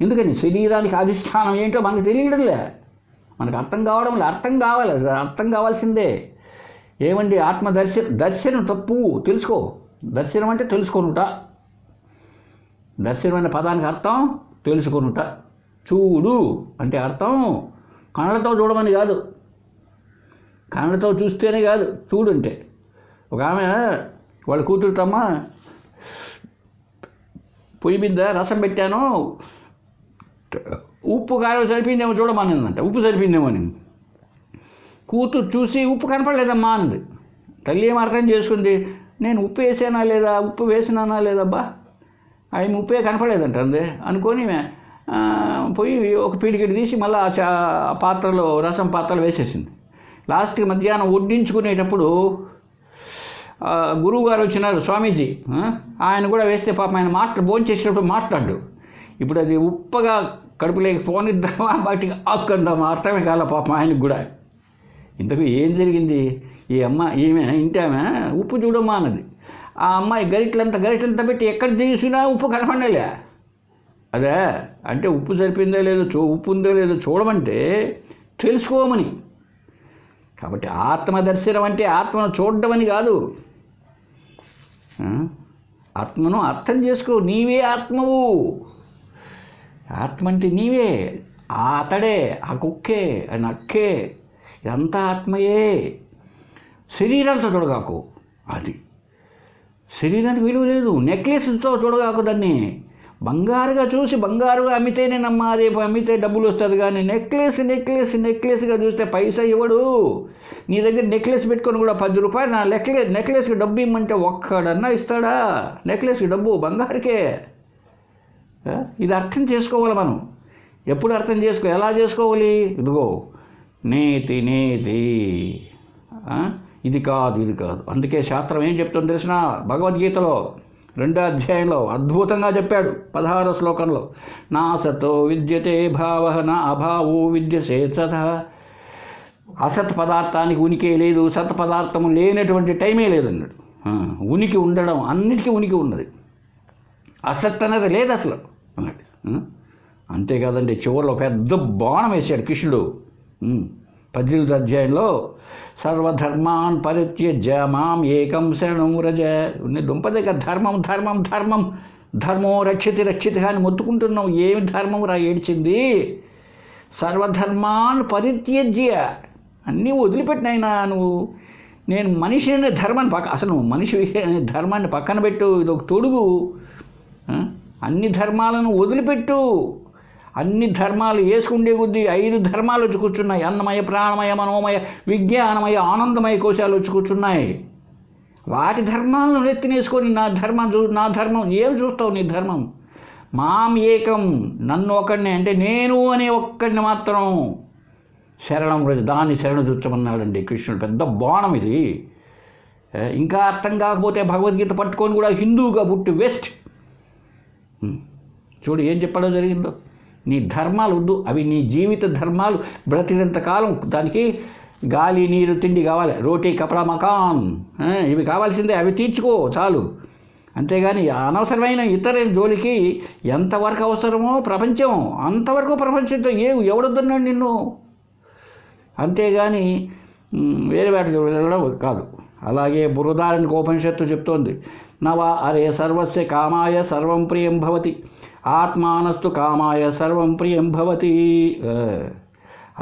ఎందుకని? శరీరానికి అధిష్టానం ఏంటో మనకు తెలియడంలే, మనకు అర్థం కావాలి, అర్థం కావాల్సిందే. ఏమండి, ఆత్మ దర్శనం తప్పు. తెలుసుకో. దర్శనం అంటే తెలుసుకొనుట. దర్శనం అనే పదానికి అర్థం తెలుసుకొనుట. చూడు అంటే అర్థం కళ్ళతో చూడమని కాదు, కళ్ళతో చూస్తేనే కాదు. చూడు అంటే ఒక ఆమె వాళ్ళ కూతురుతమ్మ పొయ్యి మీద రసం పెట్టాను, ఉప్పు కారం సరిపోయిందేమో చూడమనిందంట. ఉప్పు సరిపోయిందేమో అని కూతురు చూసి ఉప్పు కనపడలేదమ్మా అంది. తల్లి ఏం అర్థం చేసుకుంది? నేను ఉప్పు వేసానా లేదా, ఉప్పు వేసినానా లేదబ్బా, ఆయన ఉప్పే కనపడలేదంట అంది. అనుకొని పోయి ఒక పీడికెట్ తీసి మళ్ళీ ఆ పాత్రలో రసం పాత్రలో వేసేసింది. లాస్ట్కి మధ్యాహ్నం వడ్డించుకునేటప్పుడు గురువుగారు వచ్చినారు, స్వామీజీ. ఆయన కూడా వేస్తే పాపం ఆయన భోజనం చేసేటప్పుడు మాట్లాడు. ఇప్పుడు అది ఉప్పగా కడుపులోకి పోనిద్దామా బయటికి ఆక్కందామా అర్థమే కాల పాపం ఆయనకు కూడా. ఇంతకు ఏం జరిగింది? ఈమె ఇంటామె ఉప్పు చూడమ్మా అన్నది. ఆ అమ్మాయి గరిటలంతా పెట్టి ఎక్కడ తీసినా ఉప్పు కనపడలే. అదే అంటే ఉప్పు సరిపోయిందో లేదో ఉప్పు ఉందో లేదో చూడమంటే తెలుసుకోమని. కాబట్టి ఆత్మదర్శనం అంటే ఆత్మను చూడడం అని కాదు, ఆత్మను అర్థం చేసుకో. నీవే ఆత్మవు. ఆత్మ అంటే నీవే, అతడే, ఆ కుక్కే, ఆ నక్కే, ఇదంతా ఆత్మయే. శరీరాలతో చూడగాకు. అది శరీరానికి విలువ లేదు. నెక్లెస్తో చూడగాకు. దాన్ని బంగారుగా చూసి బంగారుగా అమ్మితేనే నమ్మా, రేపు అమ్మితే డబ్బులు వస్తుంది. కానీ నెక్లెస్గా చూస్తే పైసా ఇవ్వడు. నీ దగ్గర నెక్లెస్ పెట్టుకొని కూడా 10 రూపాయలు నా నెక్లెస్కి డబ్బు ఇమ్మంటే ఒక్కడన్నా ఇస్తాడా? నెక్లెస్కి డబ్బు బంగారుకే. ఇది అర్థం చేసుకోవాలి మనం. ఎప్పుడు అర్థం ఎలా చేసుకోవాలి? ఇదిగో నేతి ఇది కాదు. అందుకే శాస్త్రం ఏం చెప్తుందో తెలిసిన భగవద్గీతలో 2వ అధ్యాయంలో అద్భుతంగా చెప్పాడు. 16వ శ్లోకంలో, నా సతో విద్యతే భావ నా అభావో విద్యసే తథా. అసత్ పదార్థానికి ఉనికి లేదు, సత్ పదార్థము లేనటువంటి టైమే లేదన్నాడు. ఉనికి ఉండడం, అన్నిటికీ ఉనికి ఉన్నది. అసత్ అనేది లేదు అసలు అన్నాడు. అంతేకాదండి, చివరిలో పెద్ద బాణం వేశాడు కృష్ణుడు. 18వ అధ్యాయంలో, సర్వధర్మాన్ పరిత్యజ్య మాం ఏకం శరణం వ్రజ. దుంపదగ్గ ధర్మో రక్షితి అని మొత్తుకుంటున్నావు. ఏమి ధర్మం రా ఏడ్చింది? సర్వధర్మాన్ పరిత్యజ్య, అన్నీ వదిలిపెట్టినైనా నువ్వు. నేను మనిషి అనే ధర్మాన్ని అసలు నువ్వు మనిషి అనే ధర్మాన్ని పక్కన పెట్టు. ఇది ఒక తొడుగు. అన్ని ధర్మాలను వదిలిపెట్టు. అన్ని ధర్మాలు వేసుకుండే కొద్దీ 5 ధర్మాలు వచ్చి కూర్చున్నాయి. అన్నమయ, ప్రాణమయ, మనోమయ, విజ్ఞానమయ, ఆనందమయ కోశాలు వచ్చి కూర్చున్నాయి. వాటి ధర్మాలను నెత్తినేసుకొని నా ధర్మం ఏం చూస్తావు? నీ ధర్మం మాం ఏకం, నన్ను ఒకడిని, అంటే నేను అనే ఒక్కడిని మాత్రం శరణం వ్రజ, దాన్ని శరణ చూచమన్నాడండి కృష్ణుడు. పెద్ద బాణం ఇది. ఇంకా అర్థం కాకపోతే భగవద్గీత పట్టుకొని కూడా హిందూగా పుట్టి వేస్ట్. చూడు ఏం చెప్పడం జరిగిందో. నీ ధర్మాలు వద్దు, అవి నీ జీవిత ధర్మాలు. బ్రతికినంత కాలం దానికి గాలి, నీరు, తిండి కావాలి. రోటీ, కపడా, మకాన్, ఇవి కావాల్సిందే. అవి తీర్చుకో చాలు. అంతేగాని అనవసరమైన ఇతర జోలికి ఎంతవరకు అవసరమో ప్రపంచం అంతవరకు ప్రపంచంతో ఎవడొద్దన్నాడు నిన్ను. అంతేగాని వేరే వేట వెళ్ళడం కాదు. అలాగే బృహదారణ్యక ఉపనిషత్తు చెప్తోంది, నవా అరే సర్వస్య కామాయ సర్వం ప్రియం భవతి, ఆత్మానస్తు కామాయ సర్వం ప్రియం భవతి.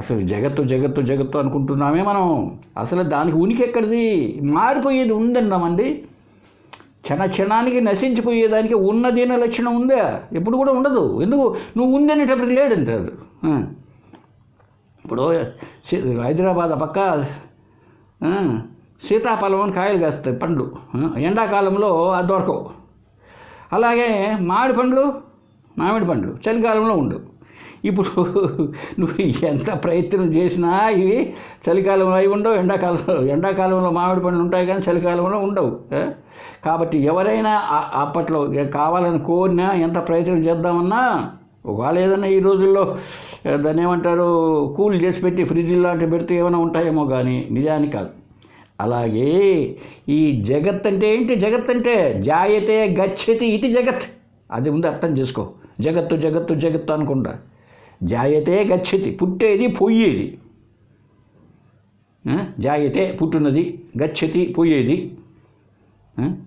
అసలు జగత్తు అనుకుంటున్నామే మనం. అసలు దానికి ఉనికి ఎక్కడిది? మారిపోయేది ఉందన్నామండి. క్షణానికి నశించిపోయేదానికి ఉన్నదైన లక్షణం ఉందా? ఎప్పుడు కూడా ఉండదు. ఎందుకు? నువ్వు ఉందనేటప్పటికి లేడంటారు. ఇప్పుడు హైదరాబాద్ పక్క సీతాఫలం కాయలు కాస్తాయి, పండ్లు. ఎండాకాలంలో అది దొరకవు. అలాగే మామిడి పండ్లు చలికాలంలో ఉండవు. ఇప్పుడు నువ్వు ఎంత ప్రయత్నం చేసినా ఇవి చలికాలంలో అవి ఉండవు, ఎండాకాలంలో మామిడి పండ్లు ఉంటాయి కానీ చలికాలంలో ఉండవు. కాబట్టి ఎవరైనా అప్పట్లో కావాలని కోరినా ఎంత ప్రయత్నం చేద్దామన్నా, ఒకవేళ ఏదన్నా ఈ రోజుల్లో దాన్ని ఏమంటారు, కూల్ చేసి పెట్టి ఫ్రిడ్జ్ లాంటివి పెడితే ఏమైనా ఉంటాయేమో కానీ నిజానికి కాదు. అలాగే ఈ జగత్ అంటే ఏంటి? జగత్ అంటే జాయతే గచ్చతి ఇది జగత్. అది ఉంది, అర్థం చేసుకో. జగత్తు అనుకుంటా. జాయతే గచ్చతి, పుట్టేది పోయేది. జాయతే పుట్టున్నది, గచ్చతి పోయేది,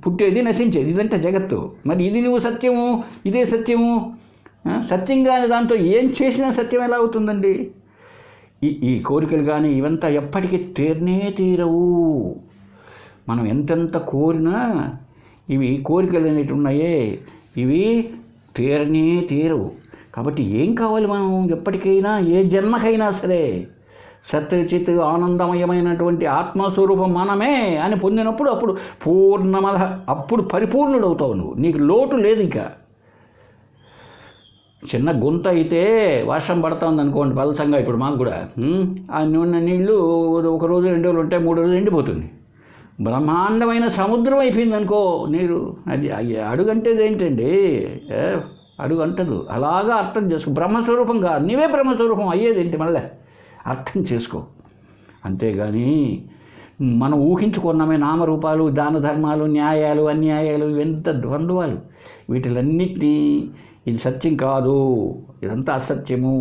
పుట్టేది నశించేది. ఇదంటే జగత్తు. మరి ఇది నువ్వు సత్యము, ఇదే సత్యము. సత్యంగానే దాంతో ఏం చేసినా సత్యం ఎలా అవుతుందండి? ఈ కోరికలు కానీ ఇవంతా ఎప్పటికీ తీరవు. మనం ఎంతెంత కోరినా ఇవి కోరికలు అనేవి ఉన్నాయే, ఇవి తీరవు. కాబట్టి ఏం కావాలి మనం ఎప్పటికైనా, ఏ జన్మకైనా సరే? సత్యచిత్ ఆనందమయమైనటువంటి ఆత్మస్వరూపం మనమే అని పొందినప్పుడు అప్పుడు పూర్ణమద, అప్పుడు పరిపూర్ణుడవుతావు నువ్వు. నీకు లోటు లేదు. ఇక చిన్న గుంత అయితే వర్షం పడుతూ ఉంది అనుకోండి పలసంగా, ఇప్పుడు మాకు కూడా ఆ నూనె నీళ్ళు 1 రోజు 2 రోజులు ఉంటాయి, 3 రోజులు ఎండిపోతుంది. బ్రహ్మాండమైన సముద్రం అయిపోయింది అనుకో నీరు. అది అడుగంటేది ఏంటండి? అడుగు అంటదు. అలాగా అర్థం చేసుకో. బ్రహ్మస్వరూపం కాదు, నీవే బ్రహ్మస్వరూపం అయ్యేదేంటి మళ్ళీ అర్థం చేసుకో. అంతేగాని మనం ఊహించుకున్నామే నామరూపాలు, దాన ధర్మాలు, న్యాయాలు, అన్యాయాలు, ఎంత ద్వంద్వాలు. వీటిలన్నిటినీ ఇది సత్యం కాదు, ఇదంతా అసత్యము.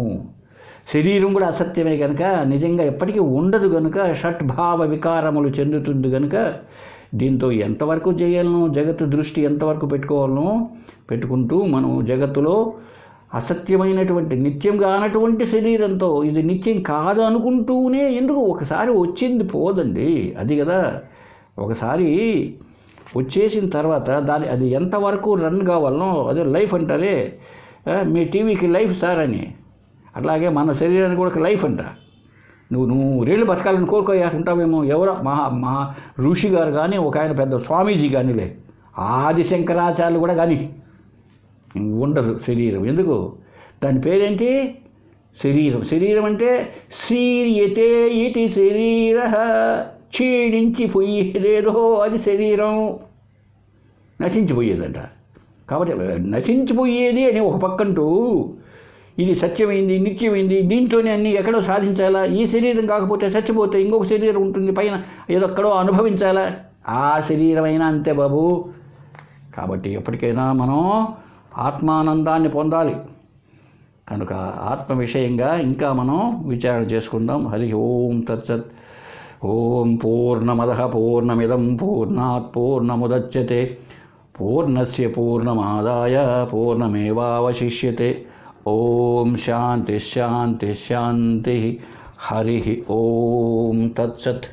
శరీరం కూడా అసత్యమే కనుక నిజంగా ఎప్పటికీ ఉండదు కనుక షట్భావ వికారములు చెందుతుంది కనుక దీంతో ఎంతవరకు చేయాలనో, జగత్తు దృష్టి ఎంతవరకు పెట్టుకోవాలనో పెట్టుకుంటూ మనం జగత్తులో అసత్యమైనటువంటి నిత్యంగా అన్నటువంటి శరీరంతో ఇది నిత్యం కాదు అనుకుంటూనే ఎందుకు ఒకసారి వచ్చింది పోదండి. అది కదా, ఒకసారి వచ్చేసిన తర్వాత అది ఎంతవరకు రన్ కావాలనో అదే లైఫ్ అంటారే. మీ టీవీకి లైఫ్ సార్ అని, అట్లాగే మన శరీరానికి కూడా ఒక లైఫ్ అంట. నువ్వు రేళ్ళు బతకాలని కోరుకుంటావేమో. ఎవరో మహా ఋషి గారు కానీ, ఒక ఆయన పెద్ద స్వామీజీ కానీలే, ఆది శంకరాచార్యులు కూడా కానీ ఉండదు శరీరం. ఎందుకు? దాని పేరేంటి? శరీరం. శరీరం అంటే శీర్యతే ఇతి శరీర, క్షీణించిపోయేదేదో అది శరీరం, నశించిపోయేదంట. కాబట్టి నశించిపోయేది అని ఒక పక్కంటూ ఇది సత్యమైంది, నిత్యమైంది, దీంతోనే అన్నీ ఎక్కడో సాధించాలా. ఈ శరీరం కాకపోతే చచ్చిపోతే ఇంకొక శరీరం ఉంటుంది పైన, ఏదొక్కడో అనుభవించాలా. ఆ శరీరమైనా అంతే బాబు. కాబట్టి ఎప్పటికైనా మనం ఆత్మానందాన్ని పొందాలి కనుక ఆత్మ విషయంగా ఇంకా మనం విచారణ చేసుకుందాం. హరి ఓం తత్సత్. ఓం పూర్ణమదః పూర్ణమిదం పూర్ణాత్ పూర్ణముదచ్యతే పూర్ణస్య పూర్ణమాదాయ పూర్ణమేవావశిష్యతే. ఓం శాంతి శాంతి శాంతి. హరి ఓం తత్సత్.